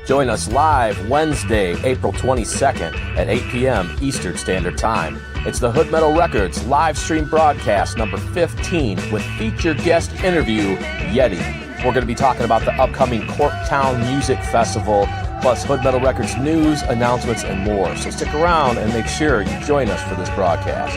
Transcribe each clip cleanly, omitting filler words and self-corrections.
Join us live Wednesday, April 22nd at 8 p.m. Eastern Standard Time. It's the Hood Metal Records Livestream Broadcast number 15 with featured guest interview, Yeti. We're going to be talking about the upcoming Corktown Music Festival, plus Hood Metal Records news, announcements, and more. So stick around and make sure you join us for this broadcast.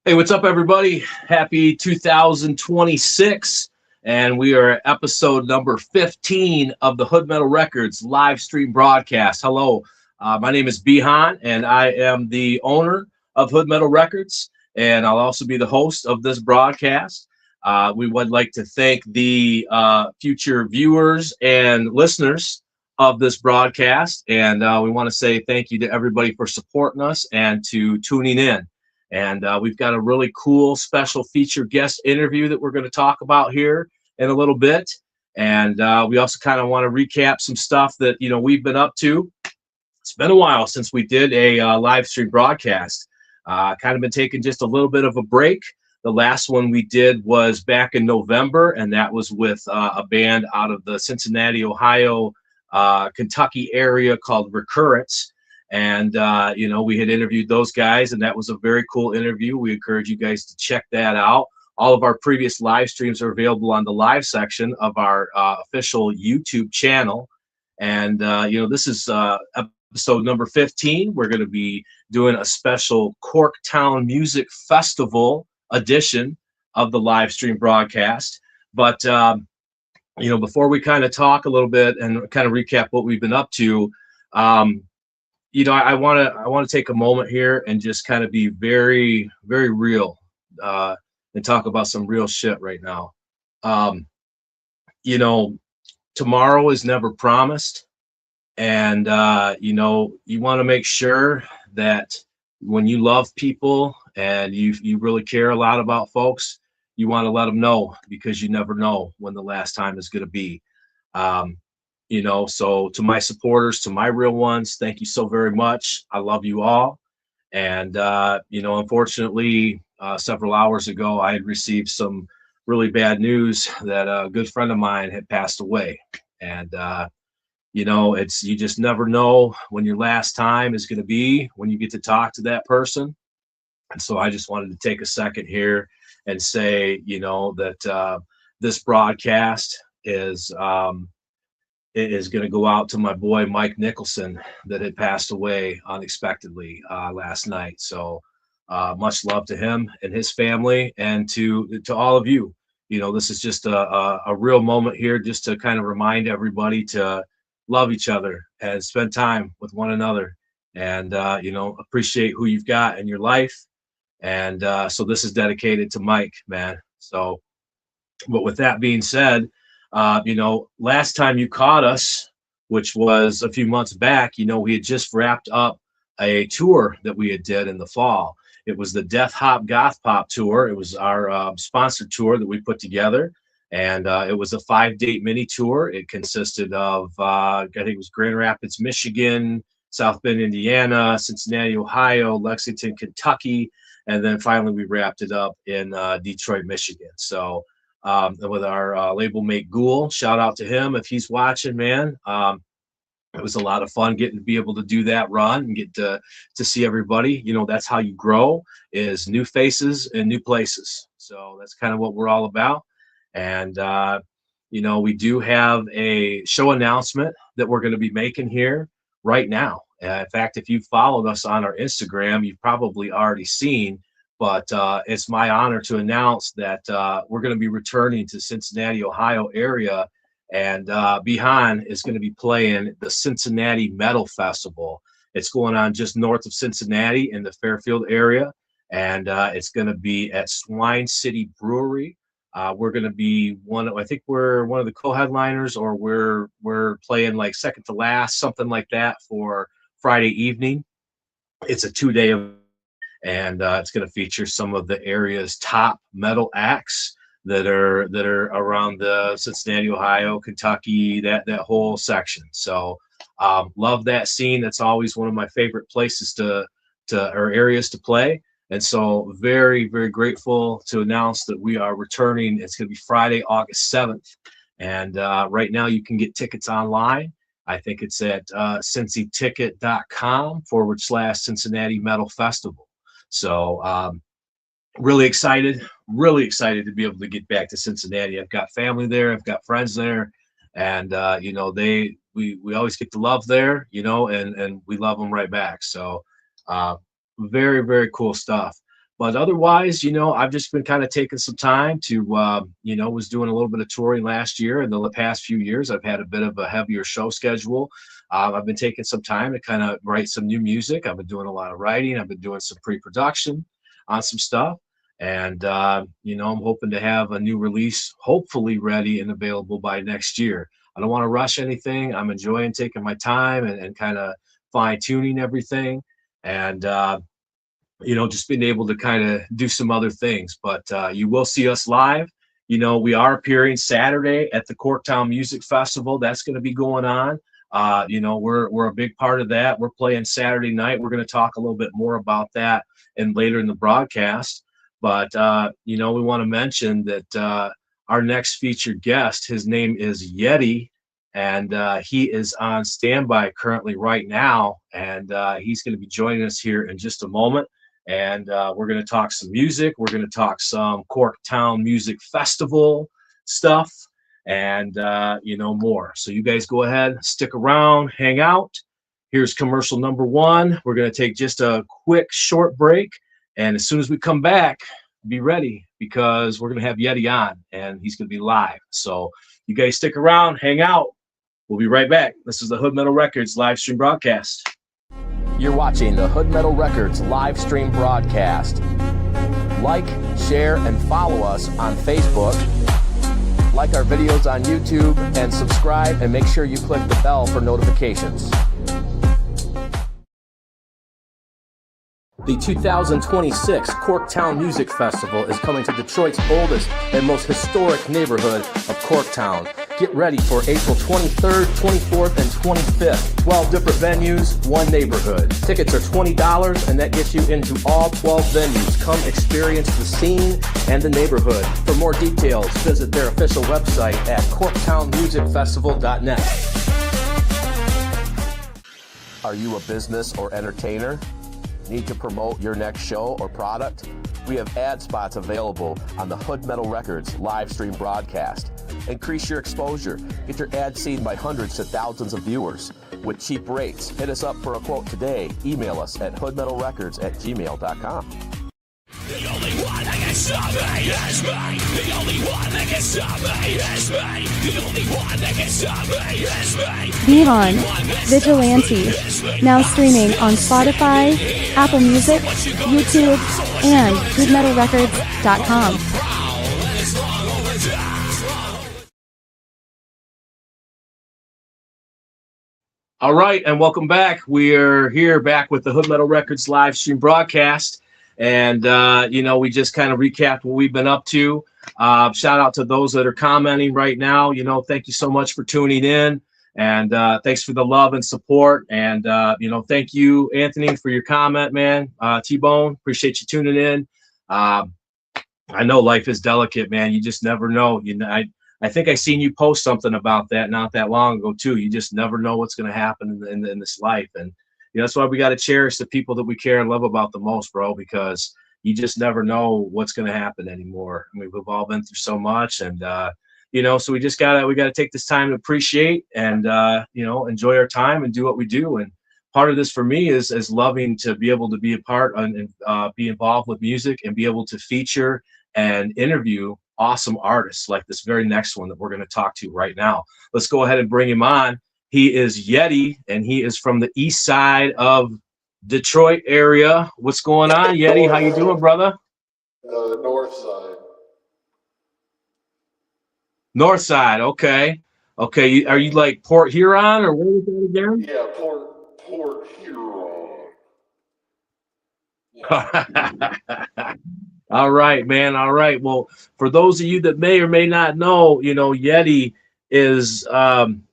Hey, what's up, everybody? Happy 2026. And we are at episode number 15 of the Hood Metal Records live stream broadcast. Hello, my name is Bihan, and I am the owner of Hood Metal Records, and I'll also be the host of this broadcast. We would like to thank the future viewers and listeners of this broadcast, and we want to say thank you to everybody for supporting us and to tuning in. And we've got a really cool special feature guest interview that we're going to talk about here in a little bit. And we also kind of want to recap some stuff that, we've been up to. It's been a while since we did a live stream broadcast. Kind of been taking just a little bit of a break. The last one we did was back in November, and that was with a band out of the Cincinnati, Ohio, Kentucky area called Recurrence. And, we had interviewed those guys, and that was a very cool interview. We encourage you guys to check that out. All of our previous live streams are available on the live section of our official YouTube channel. And, this is episode number 15. We're going to be doing a special Corktown Music Festival edition of the live stream broadcast. But, before we kind of talk a little bit and kind of recap what we've been up to, I want to take a moment here and just kind of be very, very real and talk about some real shit right now. Tomorrow is never promised. And, you want to make sure that when you love people and you really care a lot about folks, you want to let them know, because you never know when the last time is going to be. So to my supporters, to my real ones, thank you so very much. I love you all. And, unfortunately, several hours ago, I had received some really bad news that a good friend of mine had passed away. And, you just never know when your last time is going to be, when you get to talk to that person. And so I just wanted to take a second here and say, that this broadcast is going to go out to my boy, Mike Nicholson, that had passed away unexpectedly last night. So much love to him and his family, and to all of you. This is just a real moment here, just to kind of remind everybody to love each other and spend time with one another, and, appreciate who you've got in your life. And so this is dedicated to Mike, man. So, but with that being said, last time you caught us, which was a few months back, we had just wrapped up a tour that we had did in the fall. It was the Death Hop Goth Pop tour. It was our sponsored tour that we put together, and it was a 5-date mini tour. It consisted of, I think it was Grand Rapids, Michigan, South Bend, Indiana, Cincinnati, Ohio, Lexington, Kentucky, and then finally we wrapped it up in Detroit, Michigan. So, with our label mate Ghoul, shout out to him if he's watching, man. It was a lot of fun getting to be able to do that run and get to see everybody. That's how you grow, is new faces and new places. So that's kind of what we're all about. And, we do have a show announcement that we're going to be making here right now. In fact, if you've followed us on our Instagram, you've probably already seen. But it's my honor to announce that we're going to be returning to Cincinnati, Ohio area, and Bihan is going to be playing the Cincinnati Metal Festival. It's going on just north of Cincinnati in the Fairfield area, and it's going to be at Swine City Brewery. We're going to be I think we're one of the co-headliners, or we're playing like second to last, something like that, for Friday evening. It's a 2-day event. And it's going to feature some of the area's top metal acts that are around the Cincinnati, Ohio, Kentucky, that whole section. So love that scene. That's always one of my favorite places or areas to play. And so very, very grateful to announce that we are returning. It's going to be Friday, August 7th. And right now you can get tickets online. I think it's at cincyticket.com/Cincinnati Metal Festival. So really excited to be able to get back to Cincinnati. I've got family there, I've got friends there, and you know, we always get the love there, you know, and we love them right back. So very cool stuff. But otherwise, you know, I've just been kind of taking some time to you know, was doing a little bit of touring last year, and the past few years I've had a bit of a heavier show schedule. I've been taking some time to kind of write some new music. I've been doing a lot of writing. I've been doing some pre-production on some stuff. And you know, I'm hoping to have a new release hopefully ready and available by next year. I don't want to rush anything. I'm enjoying taking my time and kind of fine tuning everything, and you know, just being able to kind of do some other things. But you will see us live. You know, we are appearing Saturday at the Corktown Music Festival. That's going to be going on. You know, we're a big part of that. We're playing Saturday night. We're going to talk a little bit more about that and later in the broadcast. But you know, we want to mention that our next featured guest, his name is Yeti, and he is on standby currently right now, and he's going to be joining us here in just a moment. And we're going to talk some music. We're going to talk some Corktown Music Festival stuff, and you know, more. So you guys go ahead, stick around, hang out. Here's commercial number one. We're going to take just a quick short break. And as soon as we come back, be ready, because we're going to have Yeti on, and he's going to be live. So you guys stick around, hang out. We'll be right back. This is the Hood Metal Records live stream broadcast. You're watching the Hood Metal Records live stream broadcast. Like, share, and follow us on Facebook. Like our videos on YouTube, and subscribe, and make sure you click the bell for notifications. The 2026 Corktown Music Festival is coming to Detroit's oldest and most historic neighborhood of Corktown. Get ready for April 23rd, 24th, and 25th. 12 different venues, one neighborhood. Tickets are $20, and that gets you into all 12 venues. Come experience the scene and the neighborhood. For more details, visit their official website at corktownmusicfestival.net. Are you a business or entertainer? Need to promote your next show or product? We have ad spots available on the Hood Metal Records live stream broadcast. Increase your exposure. Get your ad seen by hundreds to thousands of viewers with cheap rates. Hit us up for a quote today. Email us at hoodmetalrecords@gmail.com. The only one that can stop me is me. The only one that can stop me is me. The only one that can stop me is me. Vivon, Vigilante, now streaming on Spotify, Apple Music, YouTube, and hoodmetalrecords.com. All right, and welcome back. We're here back with the Hood Metal Records live stream broadcast. And, you know, we just kind of recapped what we've been up to. Shout out to those that are commenting right now. You know, thank you so much for tuning in. And thanks for the love and support. And, you know, thank you, Anthony, for your comment, man. T-Bone, appreciate you tuning in. I know life is delicate, man. You just never know. You know, I think I seen you post something about that not that long ago, too. You just never know what's going to happen in this life. And you know, that's why we got to cherish the people that we care and love about the most, bro, because you just never know what's going to happen anymore. I mean, we've all been through so much, and you know, so we gotta take this time to appreciate and you know, enjoy our time and do what we do. And part of this for me is loving to be able to be a part and be involved with music and be able to feature and interview awesome artists like this very next one that we're going to talk to right now. Let's go ahead and bring him on. He is Yeti, and he is from the east side of Detroit area. What's going on, Yeti? How you doing, brother? North side. North side, okay. Okay, are you like Port Huron, or where was that again? Yeah, Port Huron. Yeah. All right, man. All right. Well, for those of you that may or may not know, you know, Yeti is,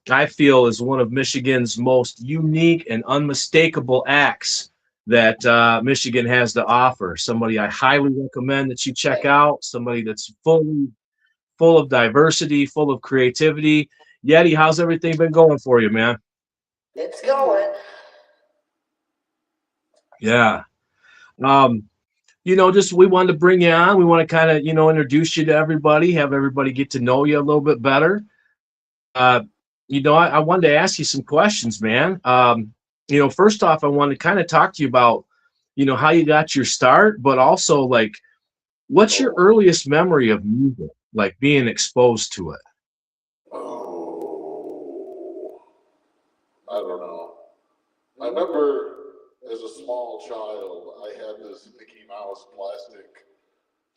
I feel, is one of Michigan's most unique and unmistakable acts that Michigan has to offer. Somebody I highly recommend that you check out. Somebody that's full of diversity, full of creativity. Yeti, how's everything been going for you, man? It's going. Yeah. Just we wanted to bring you on. We want to kind of, introduce you to everybody, have everybody get to know you a little bit better. I wanted to ask you some questions, man. First off, I wanted to kind of talk to you about, how you got your start, but also like, what's your earliest memory of music, like being exposed to it? Oh, I don't know. I remember as a small child, I had this Mickey Mouse plastic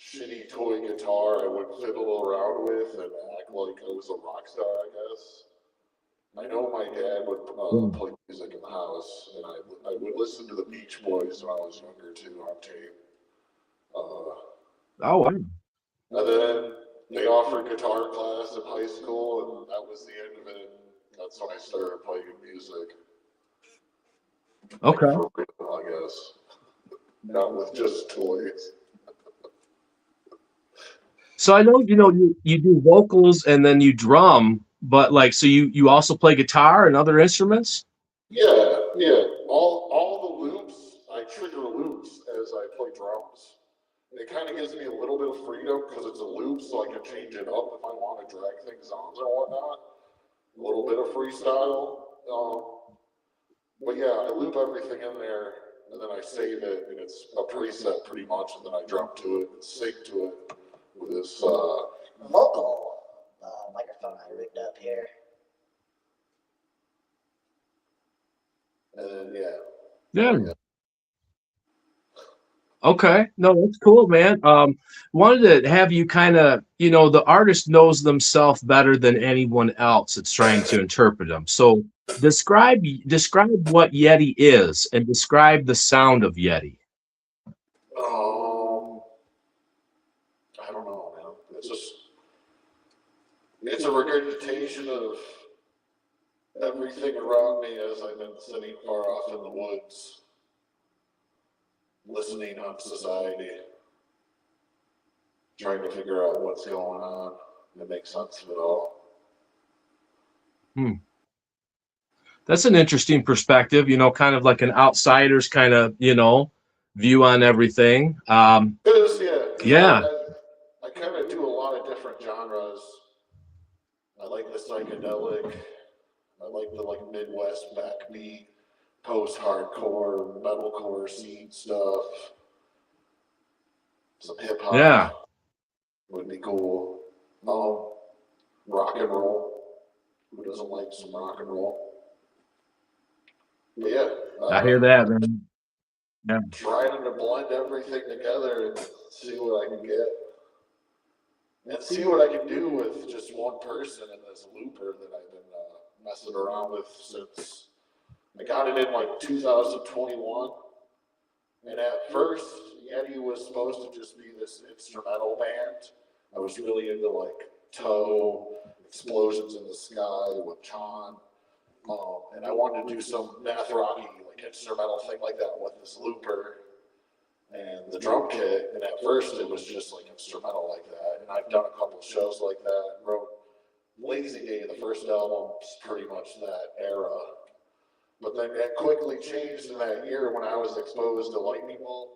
shitty toy guitar I would fiddle around with and act like I was a rock star, I guess. I know my dad would play music in the house, and I would listen to the Beach Boys when I was younger too on tape. Oh, wow. And then they offered guitar class in high school, and that was the end of it. That's when I started playing music. Okay. Like, for real, I guess. Not with just toys. So I know, you do vocals and then you drum, but like, so you also play guitar and other instruments? Yeah. All the loops, I trigger loops as I play drums. And it kind of gives me a little bit of freedom because it's a loop, so I can change it up if I want to drag things on or whatnot. A little bit of freestyle. But yeah, I loop everything in there, and then I save it, and it's a preset pretty much, and then I drum to it and sing to it with this Vocal microphone I rigged up here. and then yeah. Yeah. Okay. No, that's cool, man. Wanted to have you kind of, the artist knows themselves better than anyone else that's trying to interpret them. So describe what Yeti is and describe the sound of Yeti. I don't know, man. It's a regurgitation of everything around me as I've been sitting far off in the woods, listening on society, trying to figure out what's going on and make sense of it all. That's an interesting perspective, kind of like an outsider's kind of, view on everything. Yeah. I kind of do a lot of different genres. I like the psychedelic. I like the Midwest backbeat, post-hardcore, metalcore scene stuff. Some hip hop. Yeah. Would be cool. Rock and roll. Who doesn't like some rock and roll? But yeah. I hear that, man. Yeah. Trying to blend everything together and see what I can get. And see what I can do with just one person in this looper that I've been messing around with since I got it in 2021. And at first, Yeti was supposed to just be this instrumental band. I was really into Toe, Explosions in the Sky with John. And I wanted to do some math rocky, instrumental thing like that with this looper and the drum kit. And at first it was just instrumental like that. And I've done a couple shows like that. Wrote Lazy Day, the first album, is pretty much that era. But then that quickly changed in that year when I was exposed to Lightning Bolt.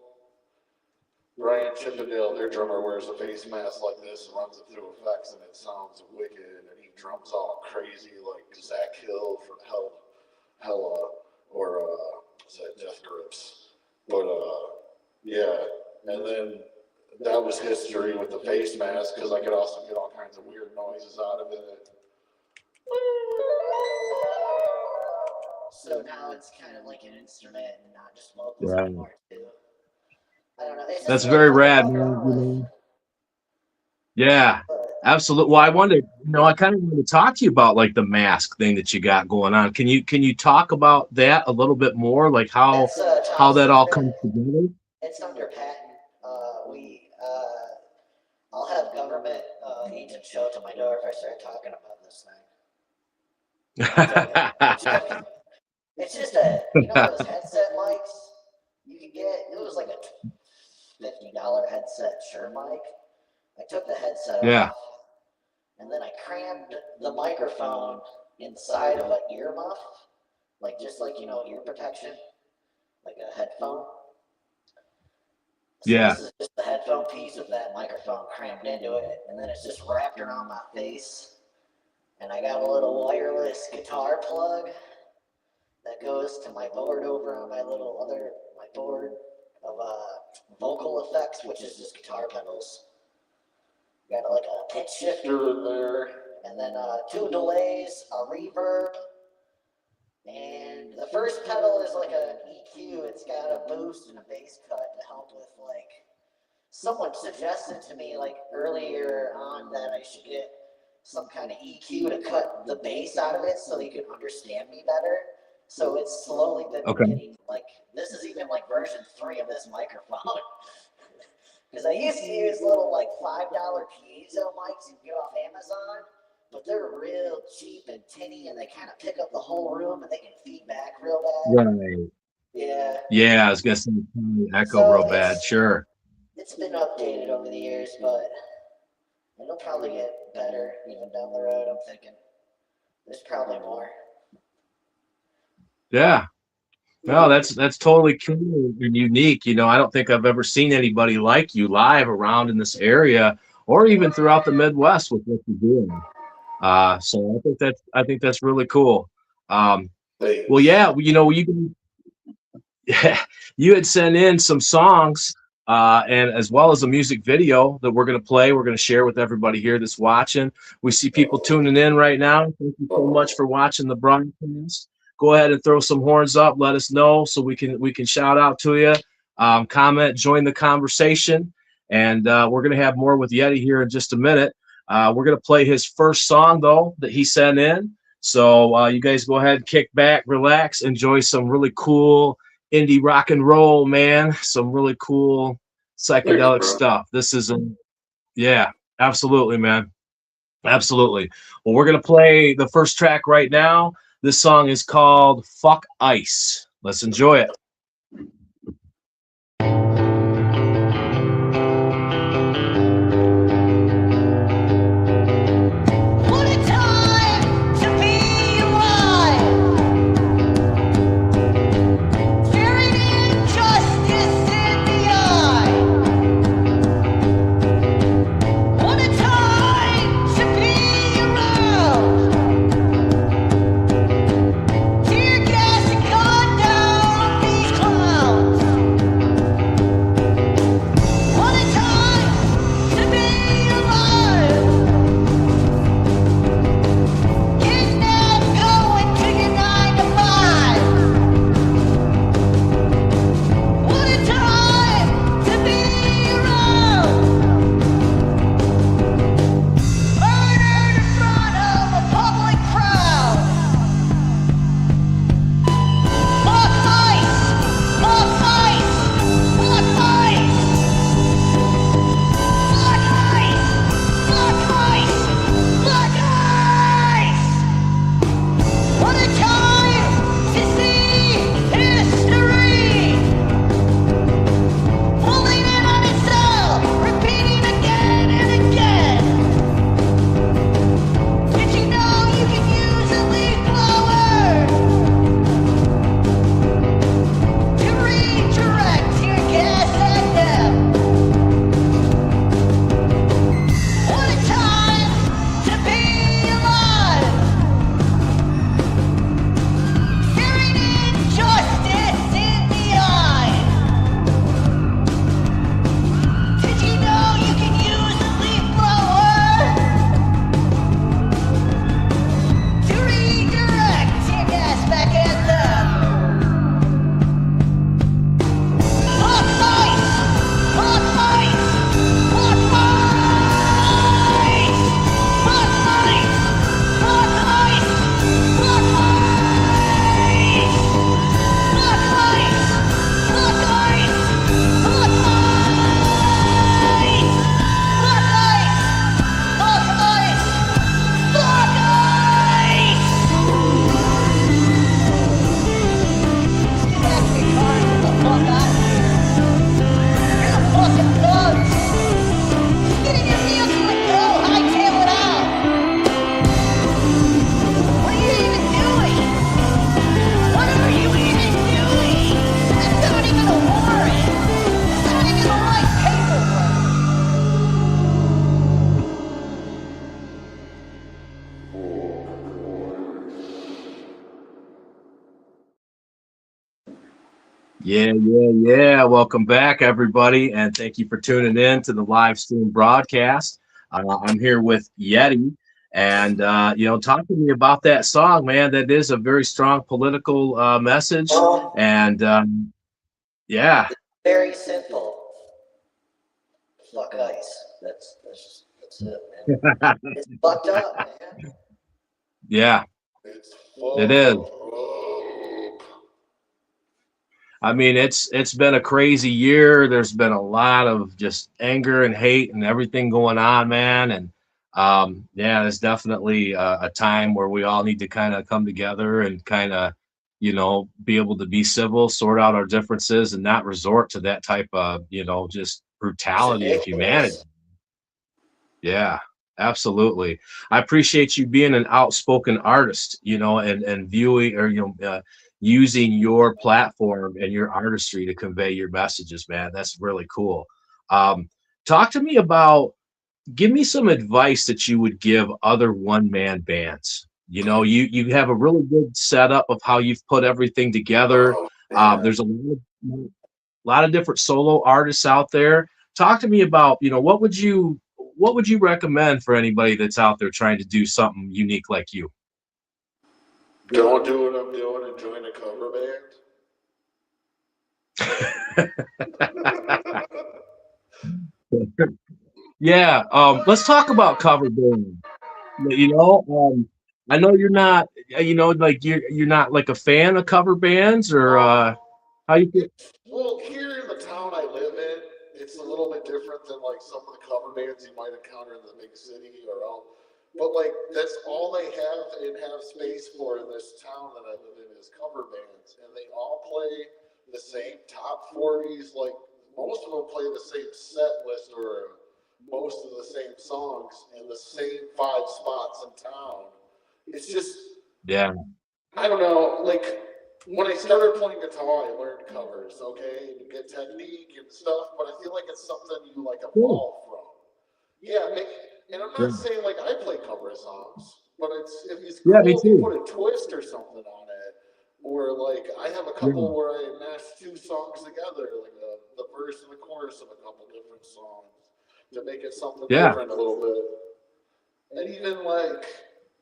Brian Chippendale, their drummer, wears a face mask like this and runs it through effects, and it sounds wicked. And he drums all crazy like Zach Hill from Hella, or what's that, Death Grips. But yeah, and then that was history with the face mask because I could also get all kinds of weird noises out of it. So now it's kind of like an instrument and not just vocals Right. anymore too. I don't know. That's very rad, man. Yeah, absolutely. Well, I wanted, I kind of wanted to talk to you about the mask thing that you got going on. Can you talk about that a little bit more, how that all comes together? It's under patent. I'll have government agents show it to my door if I start talking about this thing. It's just those headset mics you can get. It was like a $50 headset Shure mic. I took the headset off, and then I crammed the microphone inside of an earmuff, like just like, you know, ear protection, like a headphone. So Yeah. this is just the headphone piece of that microphone crammed into it, and then it's just wrapped around my face. And I got a little wireless guitar plug that goes to my board over on my board of vocal effects, which is just guitar pedals. Got like a pitch shifter in there, and then 2 delays, a reverb, and the first pedal is like an EQ. It's got a boost and a bass cut to help with, like, someone suggested to me like earlier on that I should get some kind of EQ to cut the bass out of it so you can understand me better. So it's slowly been getting, like, this is even like version 3 of this microphone. Because I used to use little like $5 piezo mics you can get off Amazon, but they're real cheap and tinny, and they kind of pick up the whole room and they can feed back real bad. Right. Yeah. Yeah, I was gonna say echo real bad. Sure. It's been updated over the years, but it'll probably get better even down the road. I'm thinking there's probably more. Yeah. No, that's totally cool and unique. You know, I don't think I've ever seen anybody like you live around in this area or even throughout the Midwest with what you're doing. So I think that's really cool. Well, yeah, you know, you had sent in some songs and as well as a music video that we're going to play. We're going to share with everybody here that's watching. We see people tuning in right now. Thank you so much for watching the broadcast. Go ahead and throw some horns up. Let us know so we can shout out to you. Comment, join the conversation, and we're going to have more with Yeti here in just a minute. We're going to play his first song though that he sent in. So you guys go ahead, kick back, relax, enjoy some really cool indie rock and roll, man. Some really cool psychedelic stuff. This is yeah, absolutely, man. Absolutely. Well, we're going to play the first track right now. This song is called Fuck Ice. Let's enjoy it. Tear gas and gun down. Yeah. Welcome back, everybody, and thank you for tuning in to the live stream broadcast. I'm here with Yeti, and talk to me about that song, man. That is a very strong political message, and yeah, Very simple. Fuck ice. That's it, man. It's fucked up, man. yeah, It's it is. fucked up. I mean, it's been a crazy year. There's been a lot of just anger and hate and everything going on, man. And yeah, there's definitely a time where we all need to kind of come together and kind of, be able to be civil, sort out our differences, and not resort to that type of, just It's brutality of humanity. ridiculous. Yeah, absolutely. I appreciate you being an outspoken artist, and viewing or using your platform and your artistry to convey your messages, man. That's really cool. Talk to me about, give me some advice that you would give other one-man bands. You have a really good setup of how you've put everything together. Oh, man. There's a lot of different solo artists out there. Talk to me about, what would you recommend for anybody that's out there trying to do something unique like you? Don't do what I'm doing and join a cover band. Yeah, let's talk about cover band. I know you're not, like you're not like a fan of cover bands, or how you feel? Well, here in the town I live in, it's a little bit different than like some of the cover bands you might encounter in the big city or out. But like that's all they have and have space for in this town that I live in is cover bands, and they all play the same top 40s. Like most of them play the same set list or most of the same songs in the same 5 spots in town. It's just Yeah, I don't know, like when I started playing guitar, I learned covers, okay, to get technique and stuff, but I feel like it's something you like cool. evolve from. Yeah, and I'm Yeah, not saying like I play cover songs, but it's yeah, me cool if you too. put a twist or something on it. Or like I have a Yeah, couple where I mash 2 songs together, like the verse and the chorus of a couple different songs to make it something yeah, different a little bit. And even like,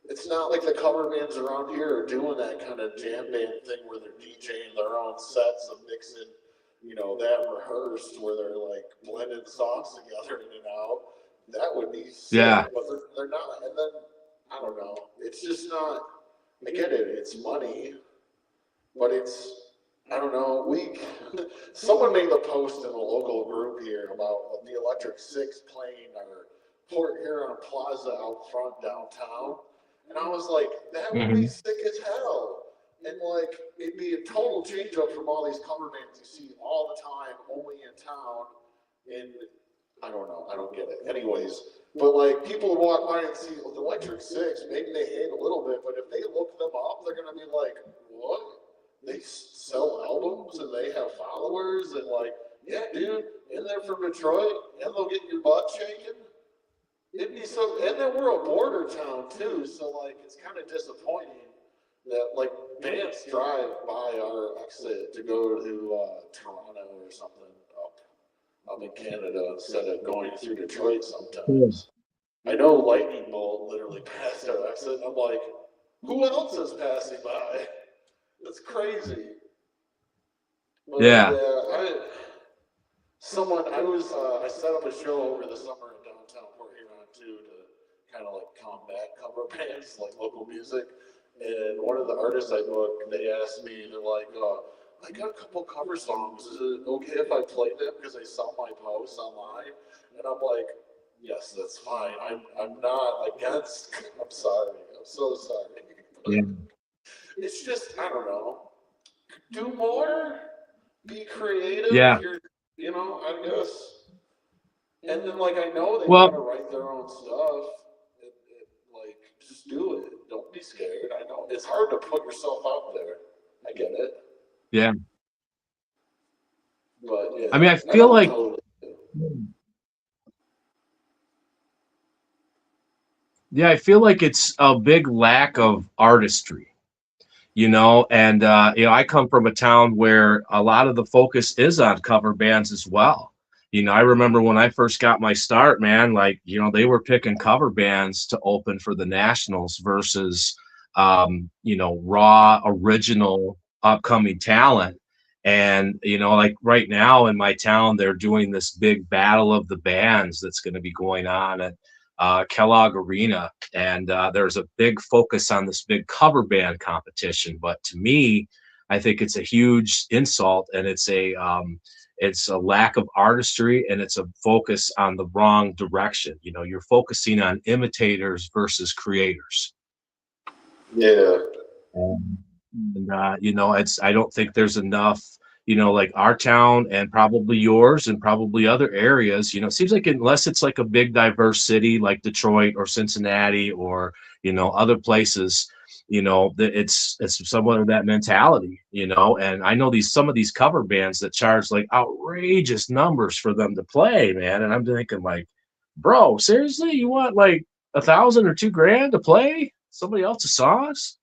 it's not like the cover bands around here are doing that kind of jam band thing where they're DJing their own sets and mixing, that rehearsed where they're like blending songs together in and out. That would be yeah, sick, but they're not. And then, I don't know. It's just not, I get it, it's money, but I don't know. Someone made a post in a local group here about the Electric Six playing our Port Huron Plaza out front downtown. And I was like, that would be hmm sick as hell. And like, it'd be a total change up from all these cover bands you see all the time, only in town. And I don't know, I don't get it. Anyways, but like people walk by and see the Electric Six, maybe they hate a little bit, but if they look them up, they're gonna be like, what? They sell albums and they have followers and like, yeah, dude, and they're from Detroit and they'll get your butt shaken. It'd be so, and then we're a border town too, so like it's kind of disappointing that like bands drive by our exit to go to Toronto or something up in Canada instead of going through Detroit cool. sometimes. I know Lightning Bolt literally passed our exit. I'm like, who else is passing by? That's crazy. But Yeah, yeah, I set up a show over the summer in downtown Port Huron too to kind of like combat cover bands, like local music. And one of the artists I booked, they asked me, they're like, I got a couple cover songs. Is it okay if I play them because they saw my posts online? And I'm like, yes, that's fine. I'm not against. I'm sorry. I'm so sorry. yeah, It's just I don't know. Do more. Be creative. yeah. I guess. And then like I know they want to Well, write their own stuff. Like just do it. Don't be scared. I know it's hard to put yourself out there. I get it. yeah. But yeah, I mean, I I feel don't like, totally. yeah, I feel like it's a big lack of artistry. and I come from a town where a lot of the focus is on cover bands as well. I remember when I first got my start, man, like, they were picking cover bands to open for the Nationals versus, raw, original, upcoming talent. And, like right now in my town, they're doing this big battle of the bands that's going to be going on at Kellogg Arena. And there's a big focus on this big cover band competition. But to me, I think it's a huge insult, and it's a lack of artistry, and it's a focus on the wrong direction. You're focusing on imitators versus creators. Yeah. And I don't think there's enough, like our town and probably yours and probably other areas, it seems like unless it's like a big diverse city like Detroit or Cincinnati or, other places, it's somewhat of that mentality, and I know some of these cover bands that charge like outrageous numbers for them to play, man. And I'm thinking like, bro, seriously, you want like $1,000 or $2,000 to play somebody else's songs?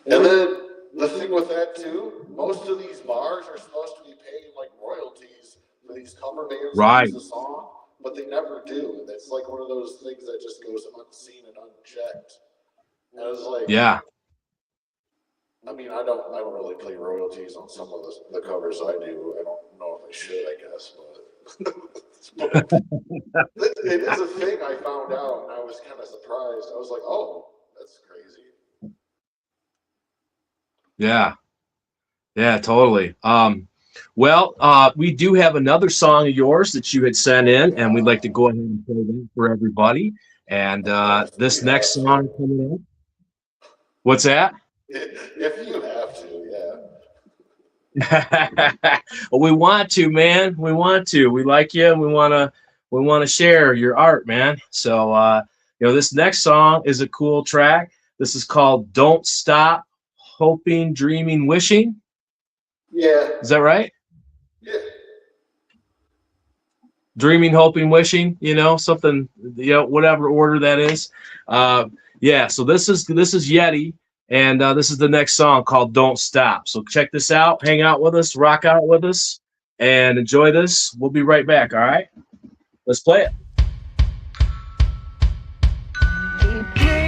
And then the thing with that too, most of these bars are supposed to be paying like royalties for these cover bands to use the song, but they never do. And it's like one of those things that just goes unseen and unchecked. And I was like, yeah. I mean, I don't really play royalties on some of the covers I do. I don't know if I should, I guess, but it is a thing I found out, and I was kind of surprised. I was like, oh, that's crazy. Yeah, totally. We do have another song of yours that you had sent in, and we'd like to go ahead and play that for everybody. And this next song coming up. What's that? If you have to, yeah. Well, we want to, man. We want to. We like you, and we want to share your art, man. So, this next song is a cool track. This is called "Don't Stop Hoping, Dreaming, Wishing." Yeah. Is that right? Yeah. Dreaming, hoping, wishing, something, whatever order that is. So this is Yeti, and this is the next song called "Don't Stop." So check this out, hang out with us, rock out with us, and enjoy this. We'll be right back, all right? Let's play it. Keep dreaming.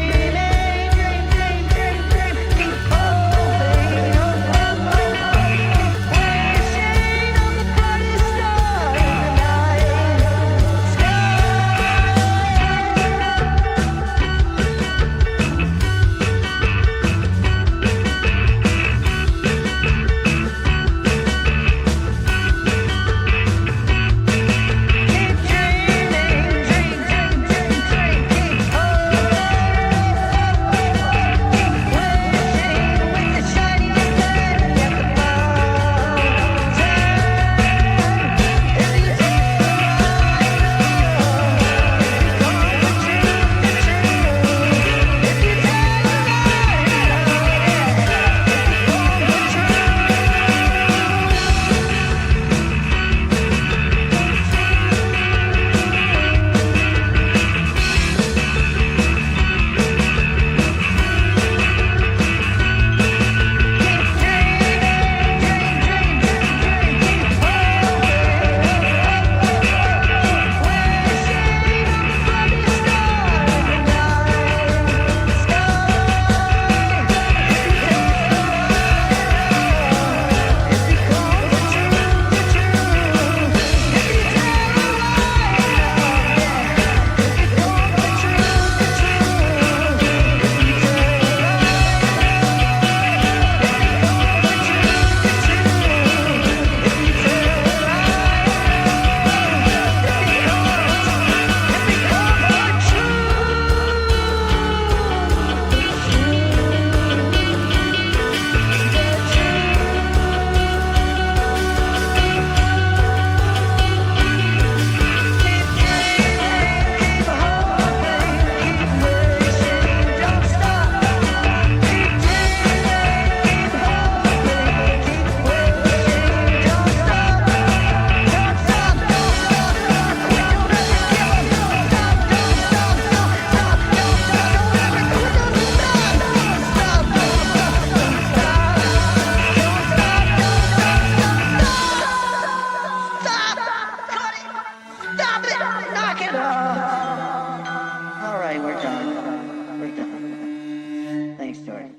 problem. We're done. Thanks, Jordan.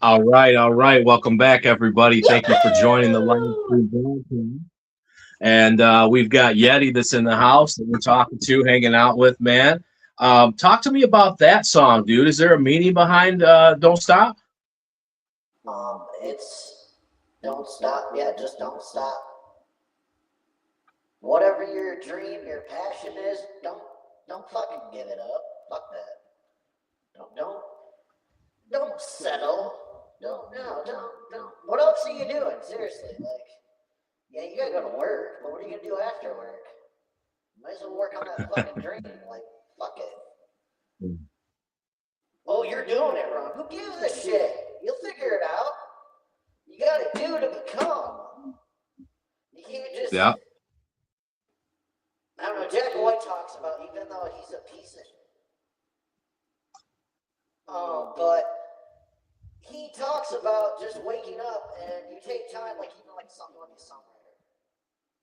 All right, all right. Welcome back, everybody. Thank you for joining the live stream broadcast. And we've got Yeti that's in the house that we're talking to, hanging out with, man. Talk to me about that song, dude. Is there a meaning behind Don't Stop? It's don't stop. Yeah, just don't stop. Whatever your dream, your passion is, don't fucking give it up. Fuck that. Don't settle. Don't. What else are you doing? Seriously, like, yeah, you gotta go to work, but what are you gonna do after work? Might as well work on that fucking dream. Like, fuck it. Oh, you're doing it wrong. Who gives a shit? You'll figure it out. You gotta do to become. You can't just. Yeah. I don't know. Jack White talks about, even though he's a piece of. But he talks about just waking up and you take time, like even like someone who's a songwriter.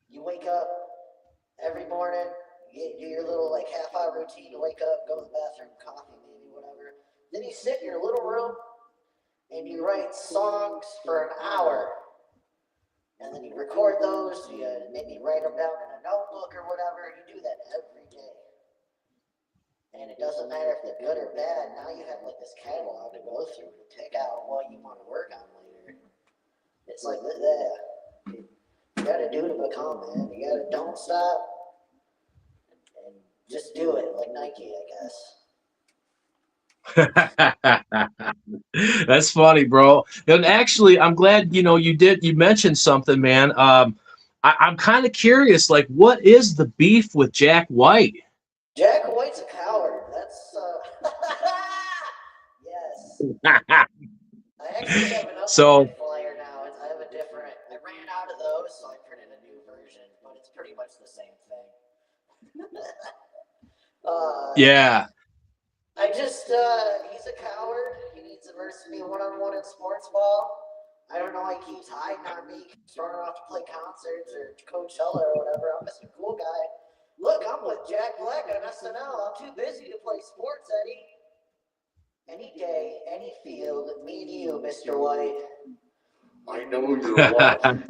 You wake up every morning, you do your little like half-hour routine to wake up, go to the bathroom, coffee, maybe whatever. Then you sit in your little room and you write songs for an hour. And then you record those, you maybe write them down in a notebook or whatever. You do that every day. And it doesn't matter if they're good or bad. Now you have like this catalog to go through to pick out what you want to work on later. It's like that. You gotta do to become, man. You gotta don't stop and just do it, like Nike, I guess. That's funny, bro. And actually, I'm glad you mentioned something, man. I'm kind of curious, like, what is the beef with Jack White? Jack White's a coward. That's yes. I actually have an updated flyer now. I have a different. I ran out of those, so I printed a new version, but it's pretty much the same thing. Yeah. He's a coward. He needs to verse me one-on-one in sports ball. I don't know why he keeps hiding on me, keeps running off to play concerts or Coachella or whatever. I'm Mr. Cool Guy. Look, I'm with Jack Black on SNL. I'm too busy to play sports, Eddie. Any day, any field, me and you, Mr. White. I know you're watching.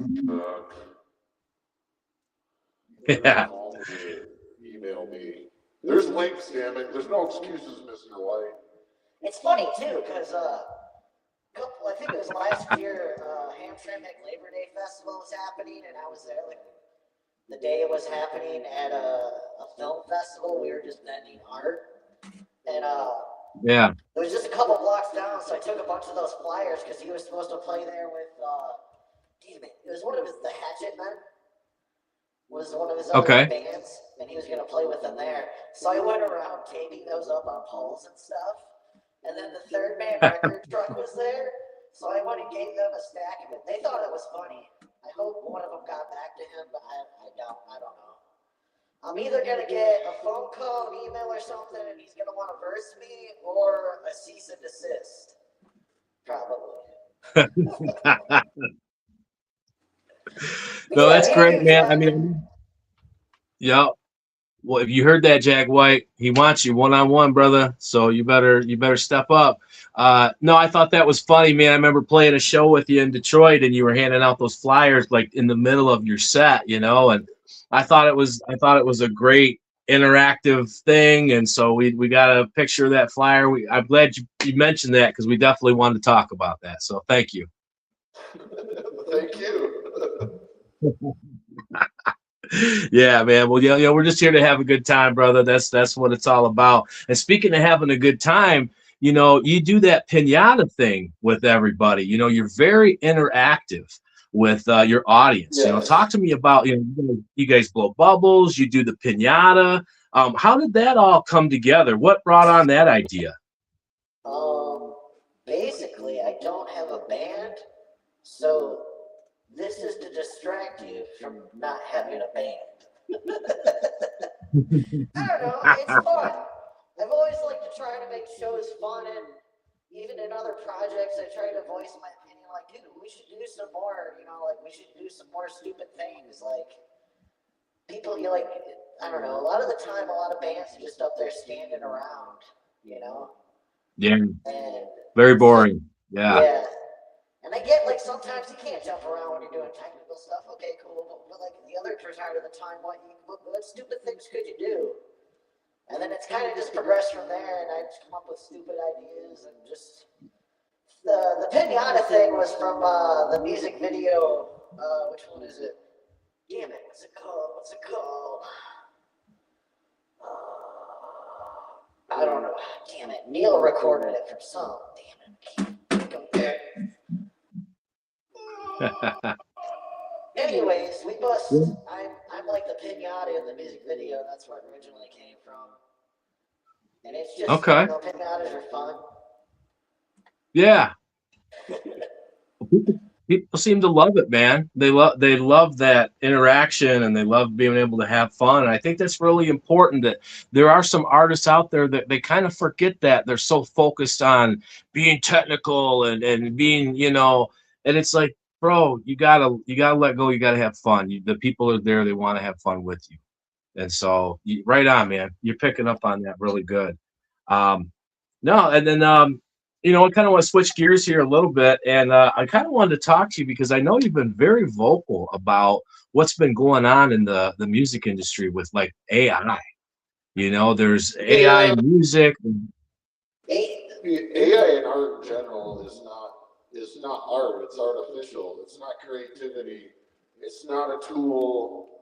Yeah. Call me, email me. There's links, damn it. There's no excuses, Mr. White. It's funny too, because I think it was last year, Hamtramck Labor Day Festival was happening, and I was there like the day it was happening at a film festival. We were just vending art, and Yeah. it was just a couple blocks down, so I took a bunch of those flyers because he was supposed to play there with it was one of the Hatchet Men. Was one of his other bands, and he was going to play with them there. So I went around taping those up on poles and stuff. And then the Third Man record truck was there, so I went and gave them a stack of it. They thought it was funny. I hope one of them got back to him, but I don't. I don't know. I'm either going to get a phone call, an email, or something, and he's going to want to verse me, or a cease and desist. Probably. No, that's great, man. I mean, yeah. Well, if you heard that, Jack White, he wants you one-on-one, brother. So you better step up. No, I thought that was funny, man. I remember playing a show with you in Detroit, and you were handing out those flyers like in the middle of your set, and I thought it was a great interactive thing, and so we got a picture of that flyer. I'm glad you mentioned that because we definitely wanted to talk about that. So thank you. Thank you. Yeah, man. Well, we're just here to have a good time, brother. That's what it's all about. And speaking of having a good time, you do that piñata thing with everybody. You're very interactive with your audience. Yes. Talk to me about you guys blow bubbles. You do the piñata. How did that all come together? What brought on that idea? Basically, I don't have a band, so this is to distract you from not having a band. I don't know, it's fun. I've always liked to try to make shows fun, and even in other projects, I try to voice my opinion. Like, dude, we we should do some more, like we should do some more stupid things. Like people, you like, I don't know, a lot of the time, a lot of bands are just up there standing around, Yeah. And Very boring. Yeah. yeah. And I get, like, sometimes you can't jump around when you're doing technical stuff. Okay, cool. But like, the other part of the time, what stupid things could you do? And then it's kind of just progressed from there, and I just come up with stupid ideas, and just... The pinata thing was from the music video. Which one is it? Damn it, what's it called? I don't know. Damn it, Neil recorded it from some. Damn it. Anyways, we bust. I'm like the pinata in the music video. That's where it originally came from. And it's just okay. Pinatas are fun. Yeah. People seem to love it, man. They love that interaction, and they love being able to have fun. And I think that's really important. That there are some artists out there that they kind of forget that. They're so focused on being technical and being, and it's like, bro, you gotta let go. You gotta have fun. The people are there. They want to have fun with you. And so, right on, man. You're picking up on that really good. No, and then I kind of want to switch gears here a little bit, and I kind of wanted to talk to you because I know you've been very vocal about what's been going on in the music industry with like AI. There's AI in music. AI in art in general is not art. It's artificial. It's not creativity. It's not a tool.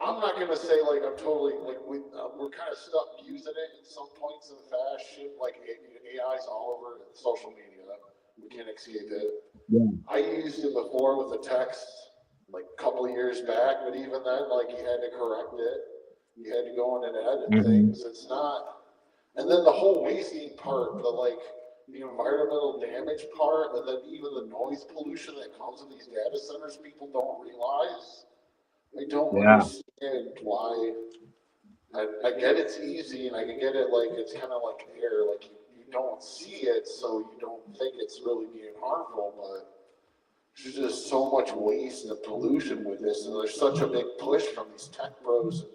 I'm not gonna say like I'm totally like we're kind of stuck using it in some points of fashion. Like AI's all over social media. We can't escape it. Yeah. I used it before with the text like a couple of years back, but even then, like you had to correct it. You had to go in and edit things. It's not. And then the whole wasting part, the environmental damage part, and then even the noise pollution that comes with these data centers, people don't realize. I don't understand why. I get it's easy, and I can get it like it's kind of like air, like you don't see it, so you don't think it's really being harmful, but there's just so much waste and pollution with this, and there's such a big push from these tech bros and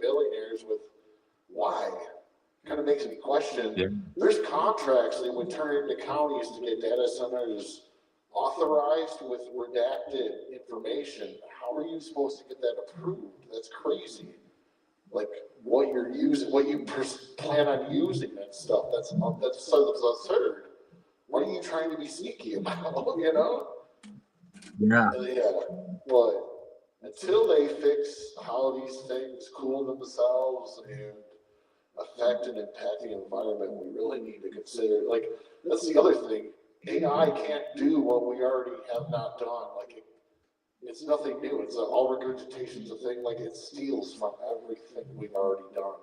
billionaires with why. Kind of makes me question. Yeah. There's contracts they would turn into counties to get data centers authorized with redacted information. How are you supposed to get that approved? That's crazy. Like what you're using, what you plan on using that stuff. That's absurd. What are you trying to be sneaky about? Yeah. Yeah. But until they fix how these things cool themselves and affect and impact the environment, we really need to consider. Like that's the other thing. AI can't do what we already have not done. Like it's nothing new. It's all regurgitation's a thing. Like it steals from everything we've already done.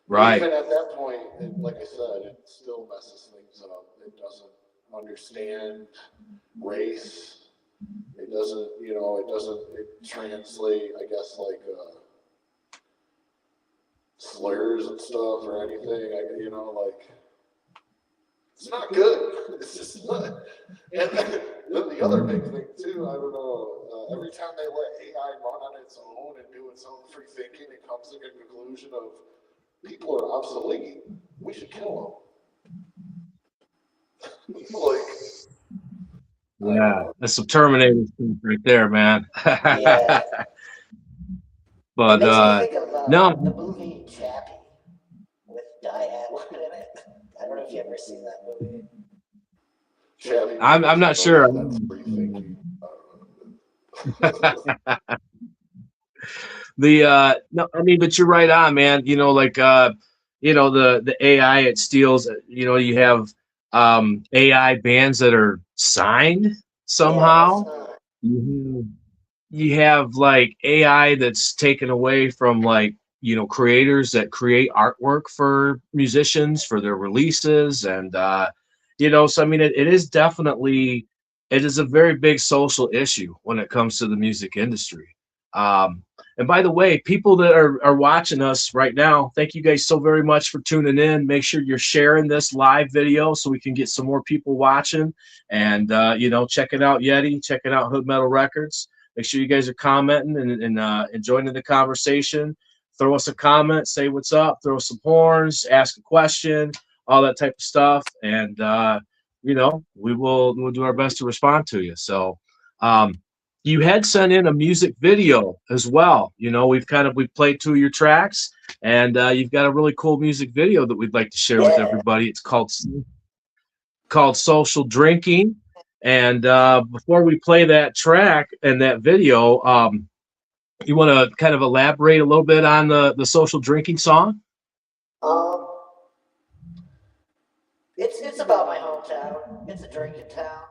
Right. Even at that point, like I said, it still messes things up. It doesn't understand race. It doesn't. It translate. I guess like slurs and stuff or anything. It's not good. It's just not. And then the other big thing too, I don't know, every time they let AI run on its own and do its own free thinking, it comes to the conclusion of people are obsolete. We should kill them. Yeah, that's some Terminator stuff right there, man. Yeah. But it makes me think of no. The movie Chappie with Diane in it. I don't know if you've ever seen that movie. Chappie, I'm not sure. No, I mean, but you're right on, man. The AI, it steals. You have AI bands that are signed somehow. You have like AI that's taken away from like creators that create artwork for musicians for their releases, and so I mean it is definitely, it is a very big social issue when it comes to the music industry. And by the way, people that are watching us right now, thank you guys so very much for tuning in. Make sure you're sharing this live video so we can get some more people watching. And, checking out Yeti, checking out Hood Metal Records. Make sure you guys are commenting and joining the conversation. Throw us a comment, say what's up, throw some horns, ask a question, all that type of stuff. And, we'll do our best to respond to you. So, you had sent in a music video as well. We've played 2 of your tracks, and you've got a really cool music video that we'd like to share with everybody. It's called Social Drinking. And before we play that track and that video, you want to kind of elaborate a little bit on the Social Drinking song? It's about my hometown. It's a drinking town.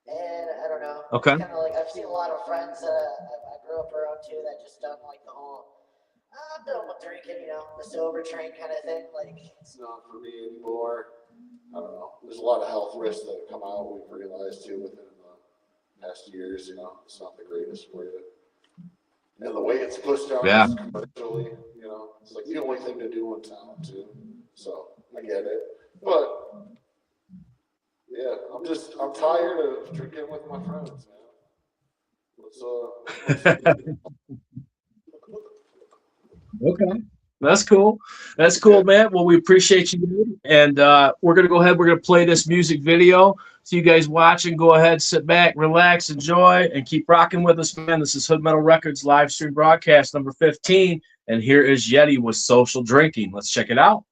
And I don't know. Okay. Kind of like I've seen a lot of friends that I grew up around too that just done like the whole I'm done with drinking, the sober train kind of thing. Like It's not for me anymore. I don't know. There's a lot of health risks that have come out. We've realized too within the past years. It's not the greatest for you. And the way it's pushed out commercially, it's like the only thing to do in town too. So I get it, but. Yeah, I'm tired of drinking with my friends, man. Okay. That's cool. That's cool, man. Well, we appreciate you. And we're going to go ahead. We're going to play this music video. So you guys watching, go ahead, sit back, relax, enjoy, and keep rocking with us, man. This is Hood Metal Records live stream broadcast number 15. And here is Yeti with Social Drinking. Let's check it out.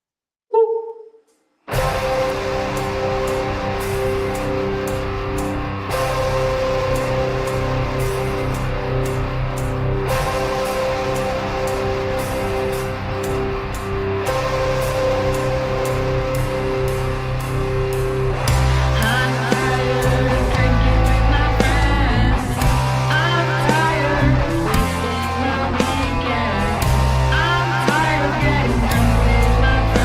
I'm tired of getting drunk with my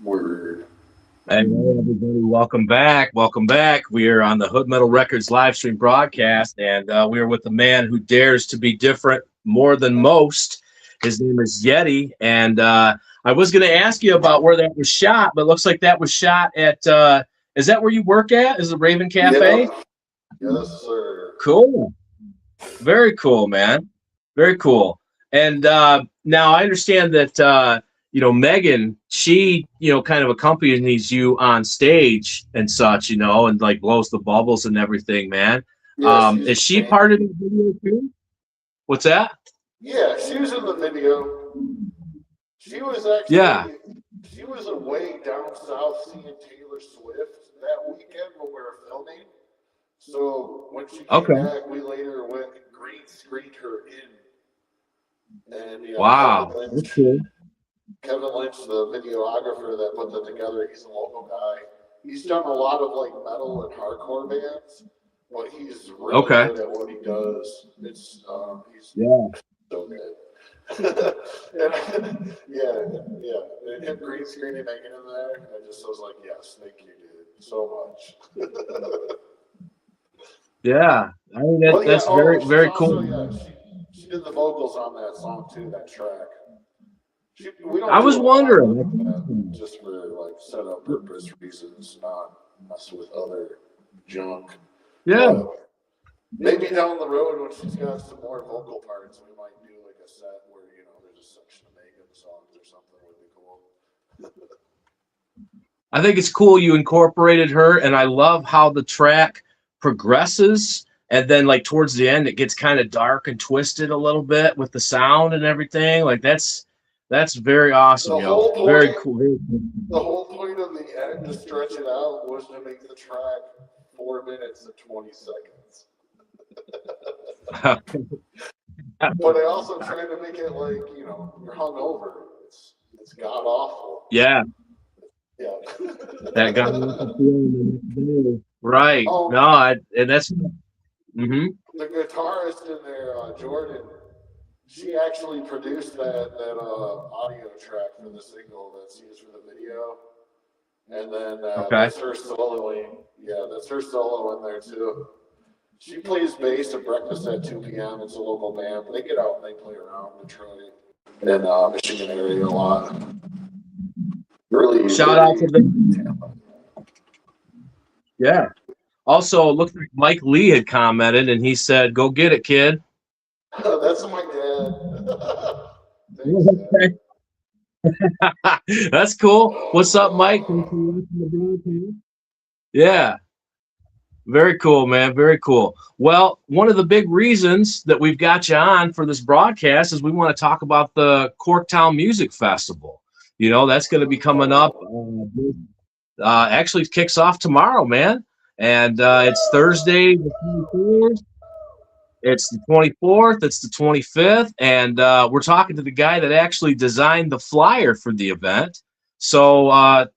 Word. Hey, everybody, welcome back. Welcome back. We are on the Hood Metal Records live stream broadcast, and we are with the man who dares to be different more than most. His name is Yeti, and I was going to ask you about where that was shot, but it looks like that was shot at, is that where you work at? Is it Raven Cafe? Yeah. Yes, sir. Cool. Very cool, man. Very cool. And now I understand that, Megan, she, kind of accompanies you on stage and such, and like blows the bubbles and everything, man. Yeah, Is she part of the video too? What's that? Yeah, she was in the video. She was actually, Yeah. she was away down south seeing Taylor Swift that weekend when we were filming. So when she came back, we later went and green screened her in. And Wow. That's cool. Kevin Lynch, the videographer that put that together, he's a local guy. He's done a lot of like metal and hardcore bands, but he's really good at what he does. It's he's so good. And, and him green screening Megan in there, I just was like, yes, thank you, dude, so much. Yeah, I mean that's very very cool. She did the vocals on that song too, that track. I was wondering, just for like setup purpose reasons, not mess with other junk. Yeah. But maybe down the road when she's got some more vocal parts, we might do like a set where there's a section of Megan songs or something would be cool. I think it's cool you incorporated her, and I love how the track progresses, and then like towards the end it gets kind of dark and twisted a little bit with the sound and everything. Like that's very awesome, very cool. The whole point of the end to stretch it out was to make the track 4 minutes and 20 seconds. But I also tried to make it like, you're hungover. It's god awful. Yeah. Yeah. That got me right. And that's the guitarist in there, Jordan. She actually produced that audio track for the single that's used for the video, and then that's her soloing. Yeah, that's her solo in there too. She plays bass at Breakfast at 2 p.m. It's a local band, but they get out and they play around Detroit and Michigan area a lot. Really, shout out to them. Yeah. Also, looks like Mike Lee had commented, and he said, "Go get it, kid." That's my dad. Thanks, that's cool. What's up, Mike? Yeah. Very cool, man. Very cool. Well, one of the big reasons that we've got you on for this broadcast is we want to talk about the Corktown Music Festival. That's going to be coming up. Actually, it kicks off tomorrow, man. And it's Thursday, the 23rd. It's the 24th. It's the 25th. And we're talking to the guy that actually designed the flyer for the event. So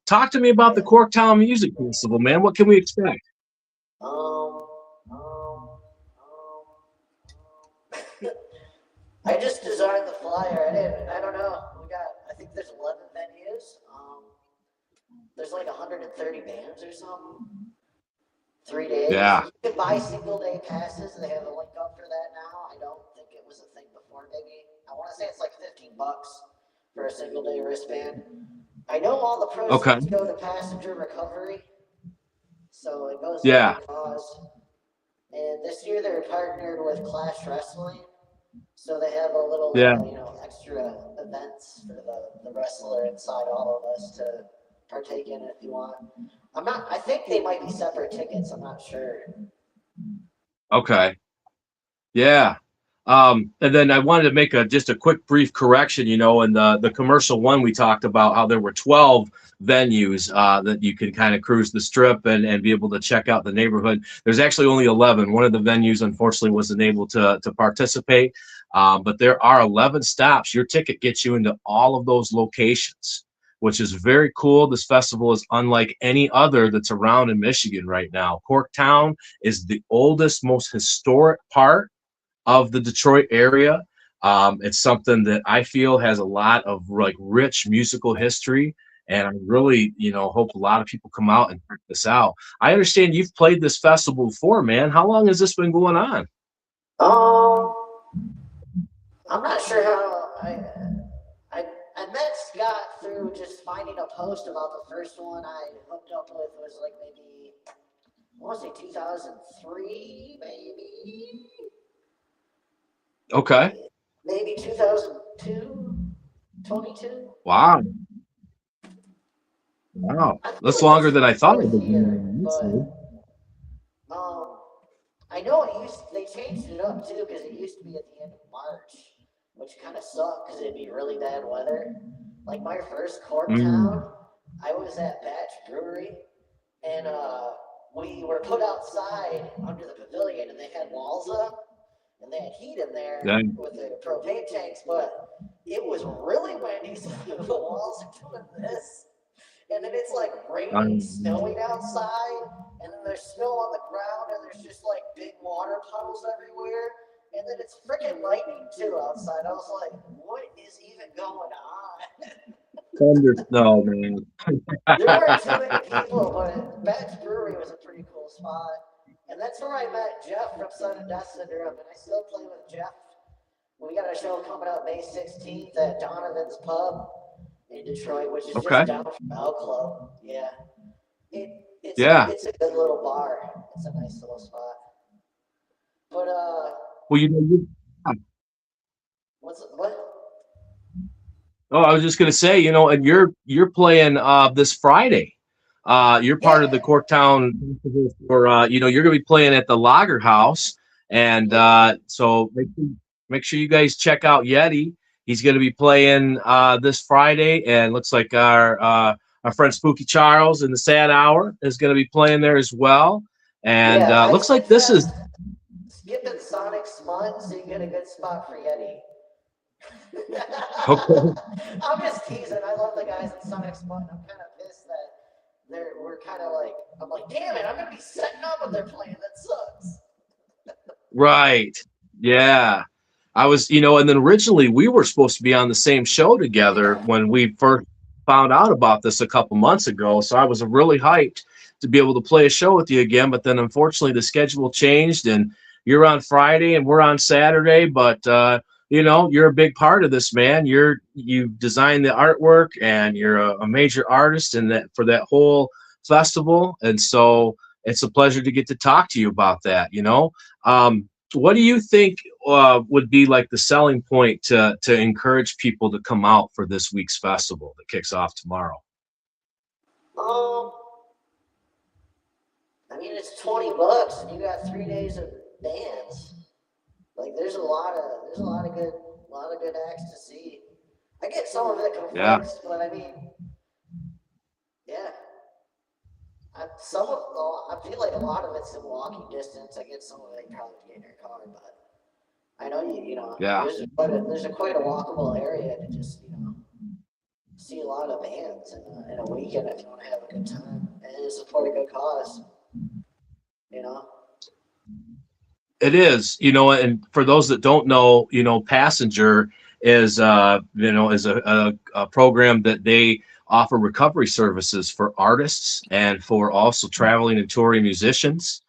talk to me about the Corktown Music Festival, man. What can we expect? I just designed the flyer. I don't know. I think there's 11 venues. There's like 130 bands or something. 3 days. Yeah. You can buy single day passes. They have a link up for that now. I don't think it was a thing before. Maybe I want to say it's like $15 for a single day wristband. I know all the proceeds go to passenger recovery, so it goes to the cause. And this year they're partnered with Clash Wrestling, so they have a little extra events for the wrestler inside all of us to partake in if you want. I think they might be separate tickets. I'm not sure. Okay. Yeah. And then I wanted to make just a quick brief correction, in the commercial one, we talked about how there were 12 venues that you can kind of cruise the strip and be able to check out the neighborhood. There's actually only 11. One of the venues, unfortunately, wasn't able to participate, but there are 11 stops. Your ticket gets you into all of those locations, which is very cool. This festival is unlike any other that's around in Michigan right now. Corktown is the oldest, most historic part of the Detroit area. It's something that I feel has a lot of rich musical history And I really, hope a lot of people come out and check this out. I understand you've played this festival before, man. How long has this been going on? Um, I'm not sure how I met Scott through just finding a post about the first one I hooked up with was like maybe, I want to say 2003, maybe. Okay. Maybe 2002, 22. Wow. That's longer than I thought it would be. I know they changed it up too because it used to be at the end of March, which kind of sucked because it'd be really bad weather. Like my first Corktown, I was at Batch Brewery, and we were put outside under the pavilion, and they had walls up, and they had heat in there with the propane tanks, but it was really windy, so the walls are doing this. And then it's like raining, snowing outside, and then there's snow on the ground, and there's just like big water puddles everywhere. And then it's freaking lightning too outside. I was like, what is even going on? Thunder snow, man. There weren't too many people, but Batch Brewery was a pretty cool spot. And that's where I met Jeff from Sudden Death Syndrome, and I still play with Jeff. We got a show coming up May 16th at Donovan's Pub in Detroit, which is just down from El Club. Yeah. It's a good little bar. It's a nice little spot. But well, what? Oh, I was just gonna say, and you're playing this Friday. You're part of the Corktown Festival for you're gonna be playing at the Lager House, and so make sure you guys check out Yeti. He's gonna be playing this Friday, and looks like our friend Spooky Charles in the Sad Hour is gonna be playing there as well. And looks like this is skipping Sonic Smut, so you get a good spot for Yeti. Okay. I'm just teasing. I love the guys in Sonic Smut. I'm kind of pissed that we're kind of like, I'm like, damn it, I'm gonna be setting up when they're playing. That sucks. Right. Yeah. I was, and then originally we were supposed to be on the same show together when we first found out about this a couple months ago. So I was really hyped to be able to play a show with you again. But then unfortunately the schedule changed, and you're on Friday and we're on Saturday. But you're a big part of this, man. You designed the artwork, and you're a major artist in that for that whole festival. And so it's a pleasure to get to talk to you about that. What do you think would be like the selling point to encourage people to come out for this week's festival that kicks off tomorrow? I mean, it's $20 and you got 3 days of bands. Like there's a lot of good acts to see. I get some of it conflicts, but I mean, yeah. I feel like a lot of it's in walking distance. I get some of it probably to get in your car, but I know there's quite a walkable area to just see a lot of bands in a weekend if you want to have a good time and support a good cause. It is, and for those that don't know, Passenger is a program that they offer recovery services for artists and for also traveling and touring musicians.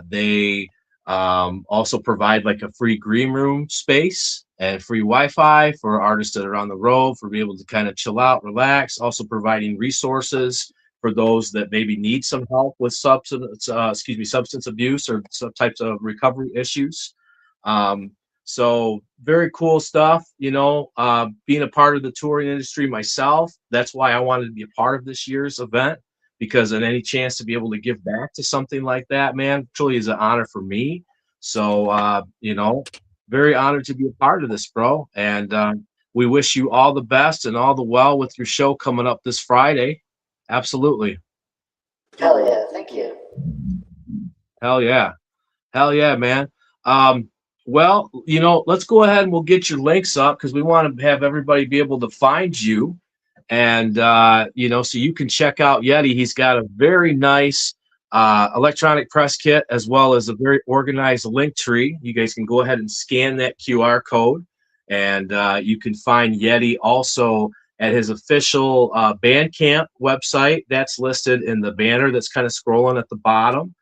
They also provide like a free green room space and free Wi-Fi for artists that are on the road for being able to kind of chill out, relax. Also providing resources for those that maybe need some help with substance abuse or some types of recovery issues. So very cool stuff, being a part of the touring industry myself. That's why I wanted to be a part of this year's event, because in any chance to be able to give back to something like that, man, truly is an honor for me. So, very honored to be a part of this, bro. And we wish you all the best and all the well with your show coming up this Friday. Absolutely. Hell yeah. Thank you. Hell yeah. Hell yeah, man. Well, let's go ahead and we'll get your links up because we want to have everybody be able to find you. And, so you can check out Yeti. He's got a very nice electronic press kit as well as a very organized link tree. You guys can go ahead and scan that QR code. And you can find Yeti also at his official Bandcamp website. That's listed in the banner that's kind of scrolling at the bottom.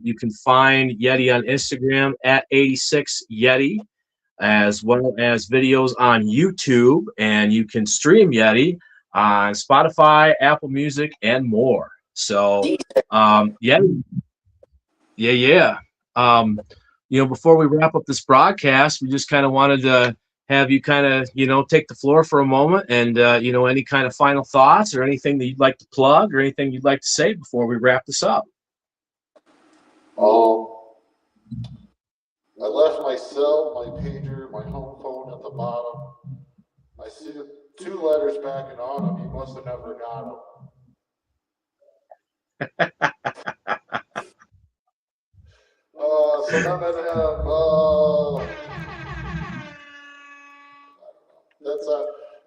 You can find Yeti on Instagram at 86Yeti, as well as videos on YouTube, and you can stream Yeti on Spotify, Apple Music, and more. So, yeah. Before we wrap up this broadcast, we just kind of wanted to have you kind of, take the floor for a moment and, any kind of final thoughts or anything that you'd like to plug or anything you'd like to say before we wrap this up. I left my cell, my pager, my home phone at the bottom. I see the 2 letters back in autumn. You must have never got them. So then I'd have,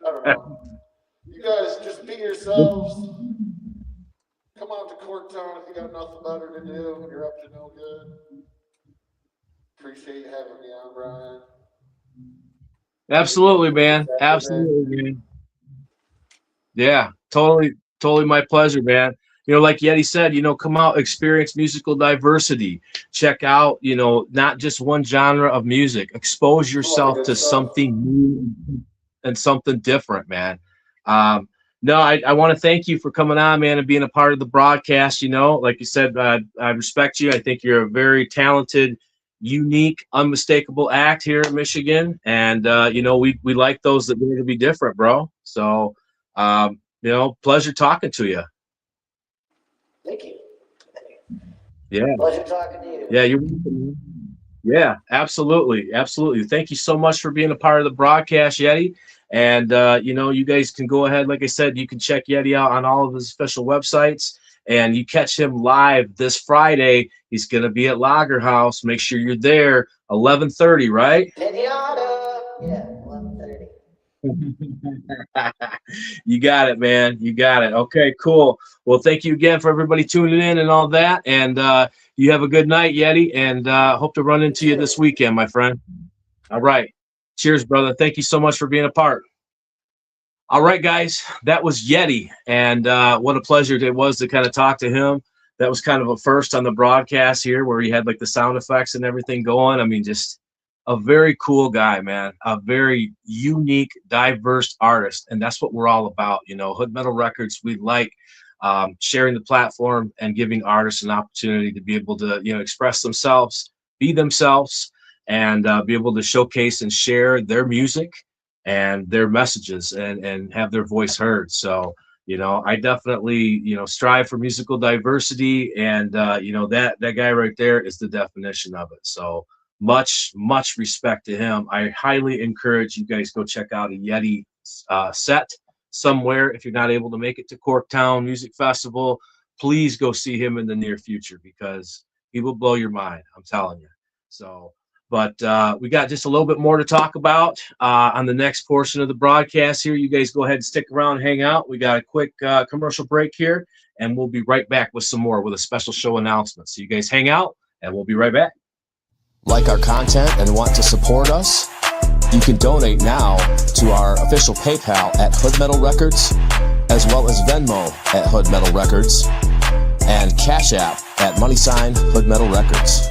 I don't know. You guys just be yourselves. Come out to Corktown if you got nothing better to do. You're up to no good. Appreciate you having me on, Brian. Absolutely, man. Absolutely, man. Yeah, totally my pleasure, man. Like Yeti said, come out, experience musical diversity. Check out, not just one genre of music. Expose yourself to something new and something different, man. No, I want to thank you for coming on, man, and being a part of the broadcast. Like you said, I respect you. I think you're a very talented, unique, unmistakable act here in Michigan. And, we like those that want to be different, bro. So, pleasure talking to you. Thank you. Yeah. Pleasure talking to you. Yeah, you're welcome. Yeah, absolutely. Absolutely. Thank you so much for being a part of the broadcast, Yeti. And, you guys can go ahead. Like I said, you can check Yeti out on all of his official websites. And you catch him live this Friday. He's going to be at Lager House. Make sure you're there, 11:30, right? Pinata. Yeah, 11:30. You got it, man. You got it. Okay, cool. Well, thank you again for everybody tuning in and all that. And you have a good night, Yeti. And hope to run into you this weekend, my friend. All right. Cheers, brother. Thank you so much for being a part. All right, guys, that was Yeti, and what a pleasure it was to kind of talk to him. That was kind of a first on the broadcast here where he had like the sound effects and everything going. I mean, just a very cool guy, man, a very unique, diverse artist, and that's what we're all about. Hood Metal Records, we like sharing the platform and giving artists an opportunity to be able to, express themselves, be themselves, and be able to showcase and share their music and their messages and have their voice heard. So, I definitely, strive for musical diversity, and, that guy right there is the definition of it. So much respect to him. I highly encourage you guys go check out a Yeti set somewhere. If you're not able to make it to Corktown Music Festival, please go see him in the near future, because he will blow your mind. I'm telling you. So, but we got just a little bit more to talk about on the next portion of the broadcast here. You guys go ahead and stick around, hang out. We got a quick commercial break here, and we'll be right back with some more with a special show announcement. So you guys hang out, and we'll be right back. Like our content and want to support us? You can donate now to our official PayPal at Hood Metal Records, as well as Venmo at Hood Metal Records, and Cash App at # Hood Metal Records.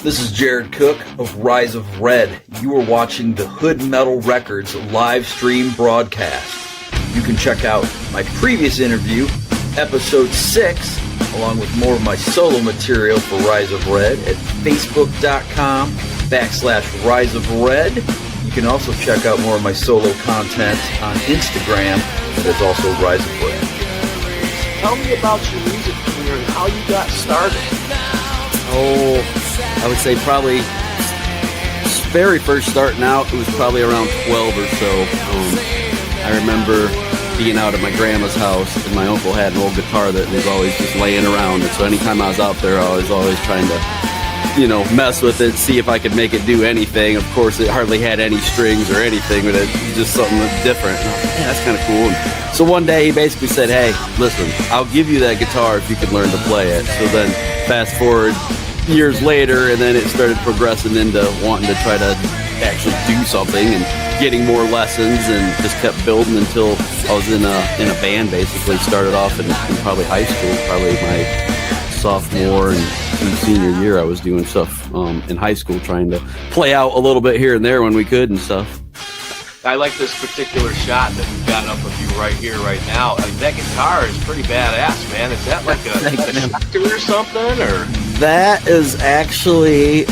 This is Jared Cook of Rise of Red. You are watching the Hood Metal Records live stream broadcast. You can check out my previous interview, episode 6, along with more of my solo material for Rise of Red at facebook.com/Rise of Red. You can also check out more of my solo content on Instagram, that is also Rise of Red. Tell me about your music career and how you got started. Oh, I would say probably very first starting out, it was probably around 12 or so. I remember being out at my grandma's house, and my uncle had an old guitar that was always just laying around. And so anytime I was out there, I was always trying to, mess with it, see if I could make it do anything. Of course, it hardly had any strings or anything, but it was just something different. And I was like, yeah, that's kind of cool. And so one day he basically said, hey, listen, I'll give you that guitar if you can learn to play it. So then fast forward years later, and then it started progressing into wanting to try to actually do something and getting more lessons, and just kept building until I was in a band. Basically started off in probably high school, probably my sophomore and senior year. I was doing stuff in high school, trying to play out a little bit here and there when we could and stuff. I like this particular shot that we've got up of you right here, right now. I mean, that guitar is pretty badass, man. Is that like a Schecter or something, or? That is actually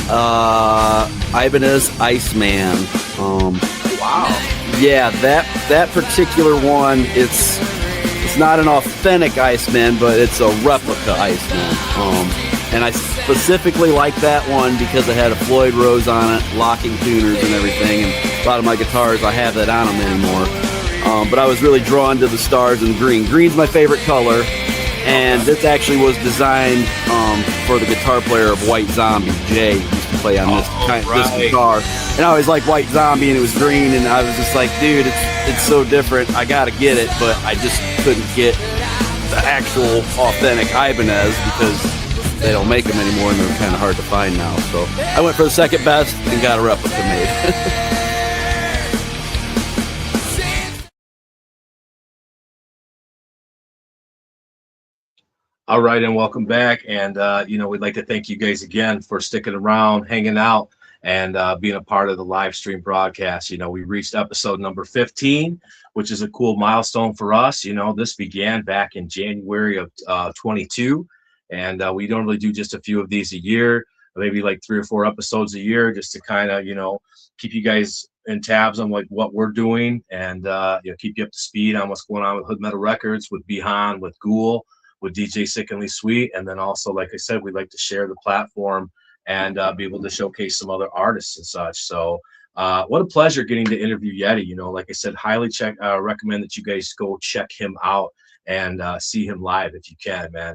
Ibanez Iceman. Wow. Yeah, that particular one, it's not an authentic Iceman, but it's a replica Iceman. And I specifically like that one because it had a Floyd Rose on it, locking tuners and everything. And a lot of my guitars, I have that on them anymore. But I was really drawn to the stars and green. Green's my favorite color. And this actually was designed for the guitar player of White Zombie, Jay, who used to play on this guitar. And I always liked White Zombie, and it was green, and I was just like, dude, it's so different. I got to get it, but I just couldn't get the actual authentic Ibanez because they don't make them anymore, and they're kind of hard to find now. So I went for the second best and got a replica made. All right, and welcome back. And, we'd like to thank you guys again for sticking around, hanging out, and being a part of the live stream broadcast. We reached episode number 15, which is a cool milestone for us. This began back in January of 22, and we normally do just a few of these a year, maybe like 3 or 4 episodes a year, just to kind of, keep you guys in tabs on like what we're doing, and keep you up to speed on what's going on with Hood Metal Records, with Bihan, with Ghoul, with DJ Sickenly Sweet. And then also, like I said, we'd like to share the platform and be able to showcase some other artists and such. So what a pleasure getting to interview Yeti. Like I said, highly recommend that you guys go check him out and see him live if you can, man.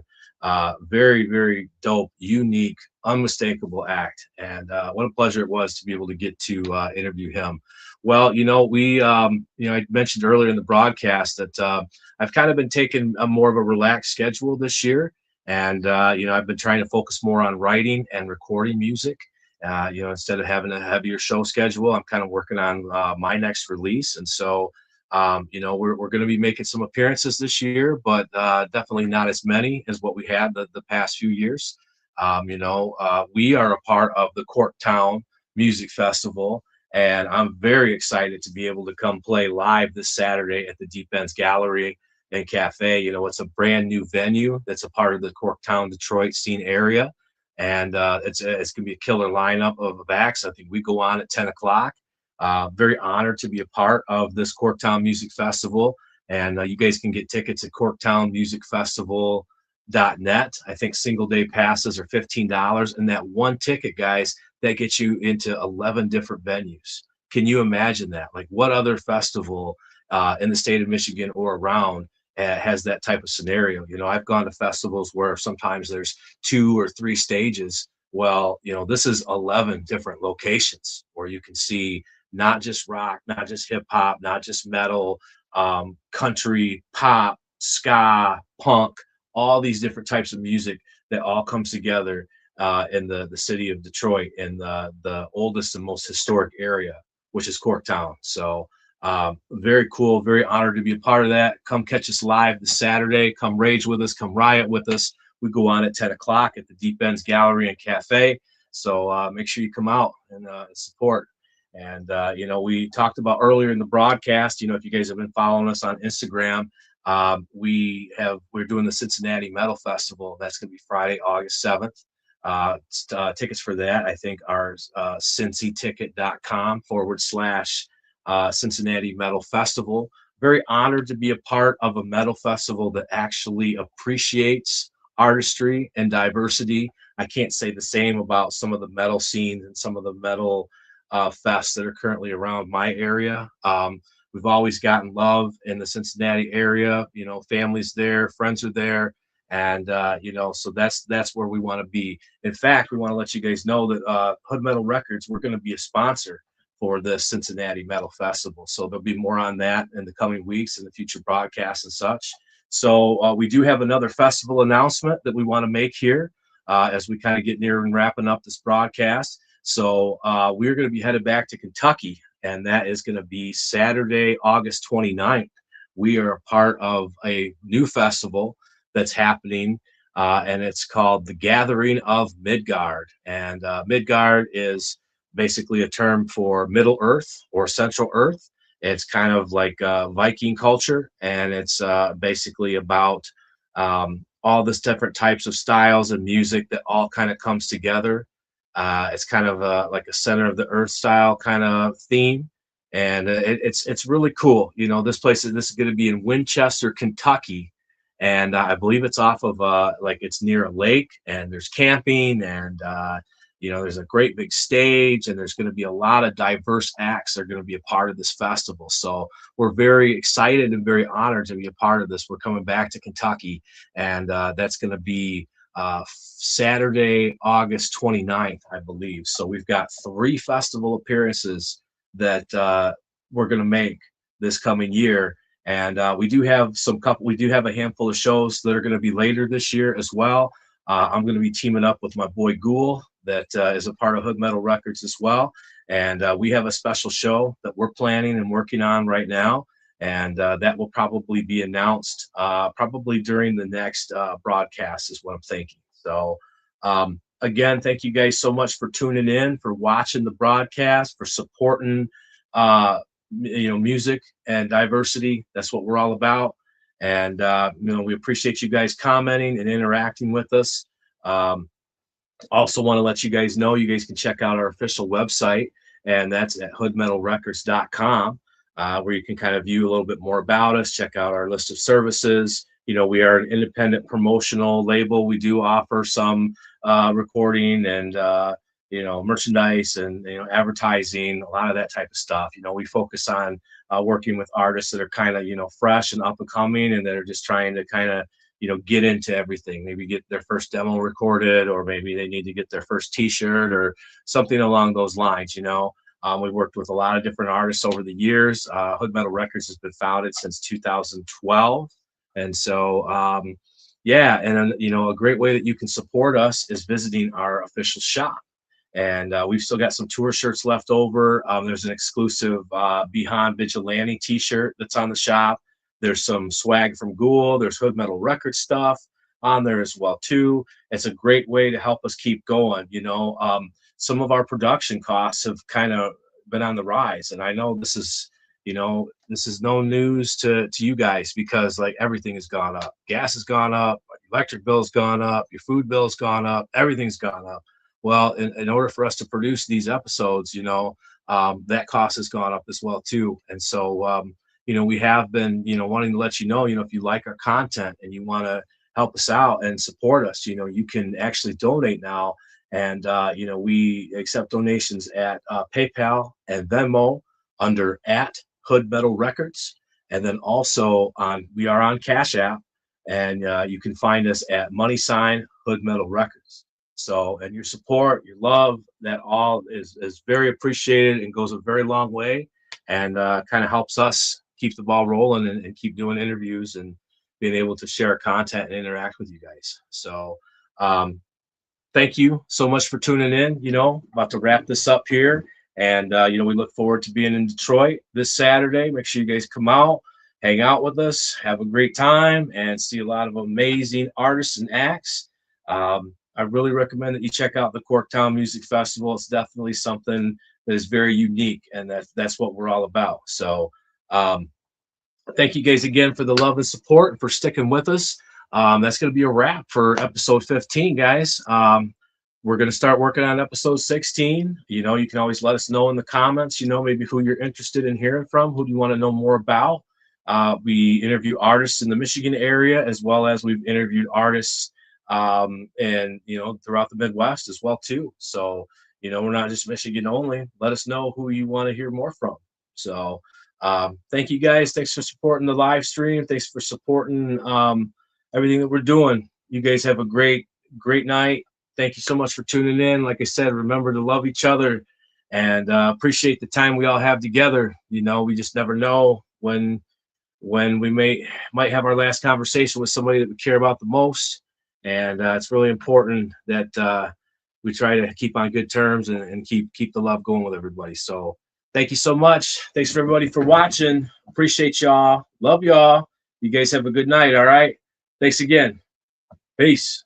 Very, very dope, unique, unmistakable act. And what a pleasure it was to be able to get to interview him. Well, I mentioned earlier in the broadcast that I've kind of been taking a more of a relaxed schedule this year. And, I've been trying to focus more on writing and recording music. Instead of having a heavier show schedule, I'm kind of working on my next release. And so, we're going to be making some appearances this year, but definitely not as many as what we had the past few years. We are a part of the Corktown Music Festival, and I'm very excited to be able to come play live this Saturday at the Deep Ends Gallery and Cafe. It's a brand new venue that's a part of the Corktown, Detroit scene area. And it's going to be a killer lineup of acts. I think we go on at 10 o'clock. Very honored to be a part of this Corktown Music Festival. And you guys can get tickets at corktownmusicfestival.net. I think single day passes are $15. And that one ticket, guys, that gets you into 11 different venues. Can you imagine that? Like, what other festival in the state of Michigan or around has that type of scenario? I've gone to festivals where sometimes there's 2 or 3 stages. Well, this is 11 different locations where you can see not just rock, not just hip hop, not just metal, country, pop, ska, punk, all these different types of music that all comes together in the city of Detroit, in the oldest and most historic area, which is Corktown. So very cool, very honored to be a part of that. Come catch us live this Saturday. Come rage with us, come riot with us. We go on at 10 o'clock at the Deep Ends Gallery and Cafe. So make sure you come out and support. And, we talked about earlier in the broadcast, if you guys have been following us on Instagram, we're doing the Cincinnati Metal Festival. That's going to be Friday, August 7th. Tickets for that, I think, are cincyticket.com/Cincinnati Metal Festival. Very honored to be a part of a metal festival that actually appreciates artistry and diversity. I can't say the same about some of the metal scenes and some of the metal fests that are currently around my area. We've always gotten love in the Cincinnati area. Families there, friends are there. And, so that's where we want to be. In fact, we want to let you guys know that Hood Metal Records, we're going to be a sponsor for the Cincinnati Metal Festival. So there'll be more on that in the coming weeks and the future broadcasts and such. So we do have another festival announcement that we want to make here. as we kind of get near and wrapping up this broadcast. So we're going to be headed back to Kentucky, and that is going to be Saturday, August 29th. We are a part of a new festival that's happening, and it's called the Gathering of Midgard. And Midgard is basically a term for Middle Earth or Central Earth. It's kind of like Viking culture, and it's basically about all this different types of styles and music that all kind of comes together. It's kind of like a center of the earth style kind of theme, and it's really cool. You know, this is going to be in Winchester, Kentucky, and I believe it's off of like it's near a lake, and there's camping, and you know, there's a great big stage, and there's going to be a lot of diverse acts that are going to be a part of this festival. So we're very excited and very honored to be a part of this. We're coming back to Kentucky, and that's going to be Saturday, August 29th, I believe. So we've got 3 festival appearances that we're going to make this coming year. And we do have a handful of shows that are going to be later this year as well. I'm going to be teaming up with my boy Ghoul, that is a part of Hood Metal Records as well. And we have a special show that we're planning and working on right now. And that will probably be announced probably during the next broadcast is what I'm thinking. So again, thank you guys so much for tuning in, for watching the broadcast, for supporting you know, music and diversity. That's what we're all about. And you know, we appreciate you guys commenting and interacting with us. Also want to let you guys know you guys can check out our official website, and that's at hoodmetalrecords.com, where you can kind of view a little bit more about us, check out our list of services. You know, we are an independent promotional label. We do offer some recording and you know, merchandise and, you know, advertising, a lot of that type of stuff. You know, we focus on working with artists that are kind of, you know, fresh and up and coming, and that are just trying to kind of, you know, get into everything, maybe get their first demo recorded, or maybe they need to get their first t-shirt or something along those lines. You know, we've worked with a lot of different artists over the years. Hood Metal Records has been founded since 2012. And so, yeah, and you know, a great way that you can support us is visiting our official shop. And we've still got some tour shirts left over. There's an exclusive Behind Vigilante t-shirt that's on the shop. There's some swag from Ghoul. There's Hood Metal Record stuff on there as well too. It's a great way to help us keep going. You know, some of our production costs have kind of been on the rise, and I know this is, you know, this is no news to you guys, because like everything has gone up. Gas has gone up, electric bill's gone up, your food bill's gone up, everything's gone up. Well, in order for us to produce these episodes, you know, that cost has gone up as well too. And so, you know, we have been, you know, wanting to let you know, if you like our content and you want to help us out and support us, you know, you can actually donate now. And, you know, we accept donations at PayPal and Venmo under at Hood Metal Records. And then also we are on Cash App, and you can find us at # Hood Metal Records. So, and your support, your love, that all is very appreciated and goes a very long way, and kind of helps us keep the ball rolling and keep doing interviews and being able to share content and interact with you guys. So thank you so much for tuning in. You know, about to wrap this up here. And, you know, we look forward to being in Detroit this Saturday. Make sure you guys come out, hang out with us, have a great time, and see a lot of amazing artists and acts. I really recommend that you check out the Corktown Music Festival. It's definitely something that is very unique, and that's what we're all about. So thank you guys again for the love and support and for sticking with us. That's going to be a wrap for episode 15, guys. We're going to start working on episode 16. You know, you can always let us know in the comments, you know, maybe who you're interested in hearing from, who do you want to know more about. We interview artists in the Michigan area, as well as we've interviewed artists and, you know, throughout the Midwest as well too. So, you know, we're not just Michigan only. Let us know who you want to hear more from. So thank you guys. Thanks for supporting the live stream. Thanks for supporting everything that we're doing. You guys have a great night. Thank you so much for tuning in. Like I said, remember to love each other and appreciate the time we all have together. You know, we just never know when we might have our last conversation with somebody that we care about the most. And it's really important that we try to keep on good terms and keep the love going with everybody. So thank you so much. Thanks for everybody for watching. Appreciate y'all. Love y'all. You guys have a good night. All right. Thanks again. Peace.